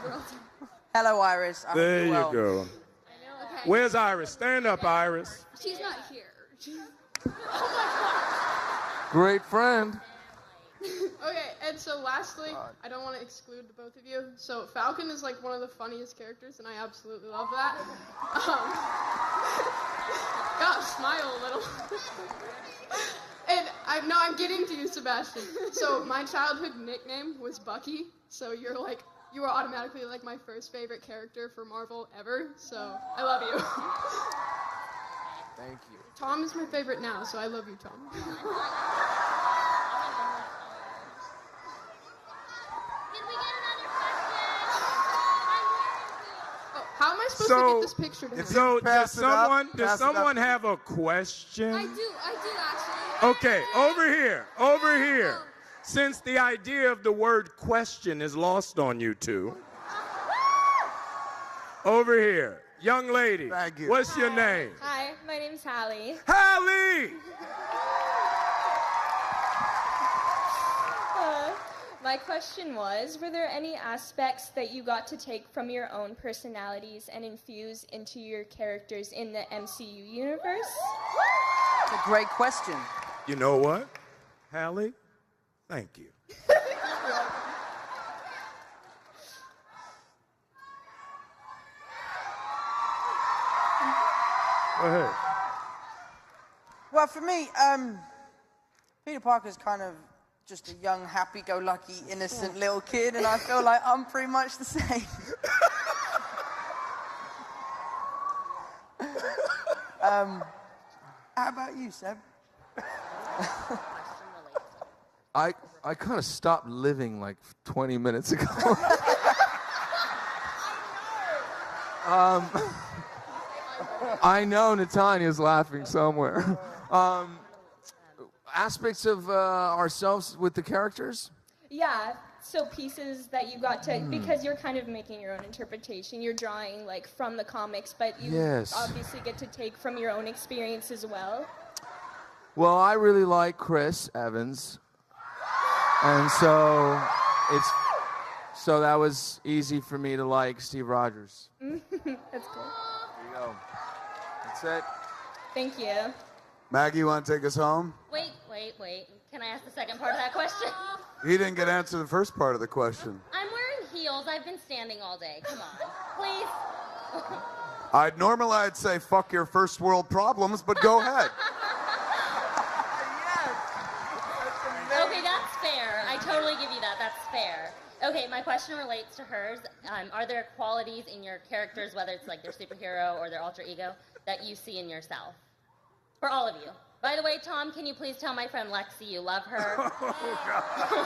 The world to her. Hello, Iris. I hope There you're you well. go. Okay. Where's Iris? Stand up, Iris. She's not here. Great friend. Okay, and so lastly, I don't want to exclude the both of you. So Falcon is like one of the funniest characters, and I absolutely love that. Gosh, smile a little. And I'm getting to you, Sebastian. So my childhood nickname was Bucky. So you were automatically like my first favorite character for Marvel ever. So I love you. Thank you. Tom is my favorite now, so I love you, Tom. How am I supposed to get this picture to him? So does someone have a question? I do actually. Okay, over here. Since the idea of the word question is lost on you two. Over here. Young lady. Thank you. What's your name? Hi, my name's Hallie. Hallie! My question was, were there any aspects that you got to take from your own personalities and infuse into your characters in the MCU universe? That's a great question. You know what, Hallie? Thank you. Go ahead. Well, for me, Peter Parker's kind of just a young, happy-go-lucky, innocent little kid, and I feel like I'm pretty much the same. How about you, Seb? I kind of stopped living like 20 minutes ago. I know Natania's laughing somewhere. Aspects of ourselves with the characters? Yeah, so pieces that you got to, because you're kind of making your own interpretation. You're drawing like from the comics, but you Yes. obviously get to take from your own experience as well. Well, I really like Chris Evans. And so that was easy for me to like Steve Rogers. That's cool. There you go. That's it. Thank you. Maggie, you want to take us home? Wait. Can I ask the second part of that question? He didn't get to answer the first part of the question. I'm wearing heels. I've been standing all day. Come on. Please. I'd say fuck your first world problems, but go ahead. Okay, that's fair. I totally give you that. That's fair. Okay, my question relates to hers. Are there qualities in your characters, whether it's like their superhero or their alter ego, that you see in yourself? For all of you. By the way, Tom, can you please tell my friend Lexi you love her? Oh, God.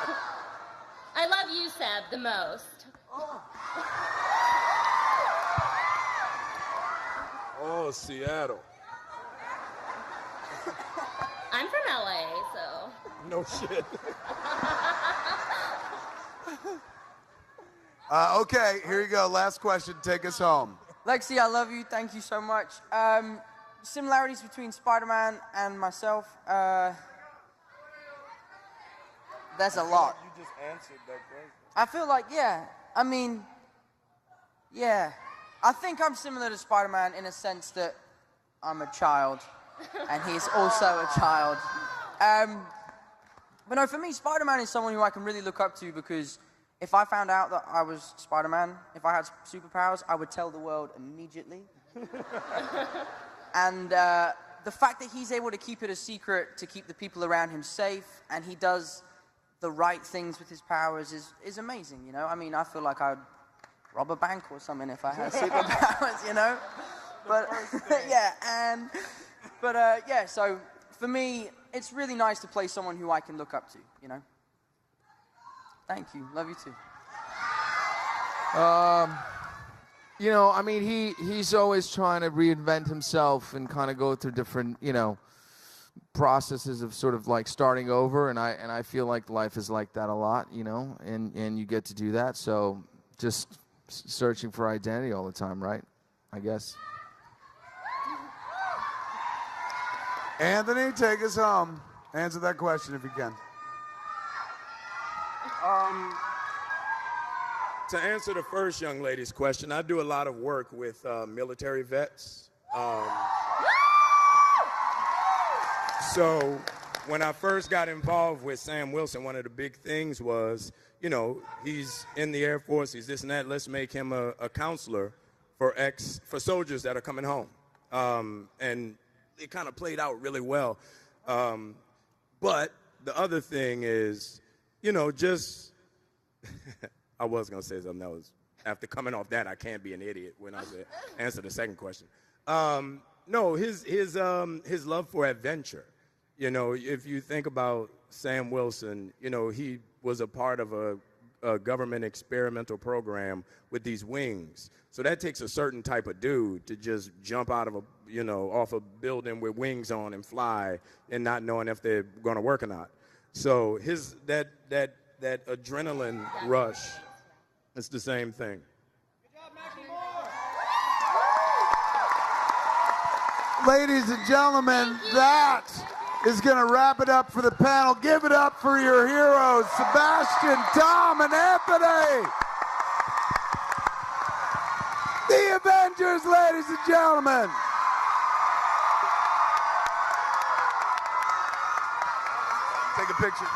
I love you, Seb, the most. Oh, Seattle. I'm from LA, so. No shit. Okay, here you go. Last question. Take us home. Lexi, I love you. Thank you so much. similarities between Spider-Man and myself. There's a lot. You just answered that question. I feel like, yeah. I mean, yeah. I think I'm similar to Spider-Man in a sense that I'm a child, and he's also a child. But no, for me, Spider-Man is someone who I can really look up to, because if I found out that I was Spider-Man, if I had superpowers, I would tell the world immediately. And the fact that he's able to keep it a secret, to keep the people around him safe, and he does the right things with his powers is amazing, you know? I mean, I feel like I'd rob a bank or something if I had superpowers, you know? But, yeah, yeah, so for me, it's really nice to play someone who I can look up to, you know? Thank you. Love you too. You know, I mean, he's always trying to reinvent himself and kind of go through different, you know, processes of sort of like starting over, and I feel like life is like that a lot, you know, and you get to do that. So just searching for identity all the time, right? I guess. Anthony, take us home. Answer that question if you can. To answer the first young lady's question, I do a lot of work with military vets. So when I first got involved with Sam Wilson, one of the big things was, you know, he's in the Air Force, he's this and that, let's make him a counselor for soldiers that are coming home. And it kind of played out really well. But the other thing is, you know, just, I was going to say something else. After coming off that, I can't be an idiot when I answer the second question. No, his love for adventure. You know, if you think about Sam Wilson, you know, he was a part of a government experimental program with these wings. So that takes a certain type of dude to just jump out of off a building with wings on and fly and not knowing if they're going to work or not. So that adrenaline rush, it's the same thing. Ladies and gentlemen, that is going to wrap it up for the panel. Give it up for your heroes, Sebastian, Tom, and Anthony. The Avengers, ladies and gentlemen. Take a picture.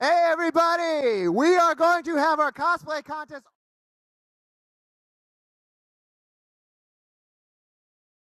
Hey everybody, we are going to have our cosplay contest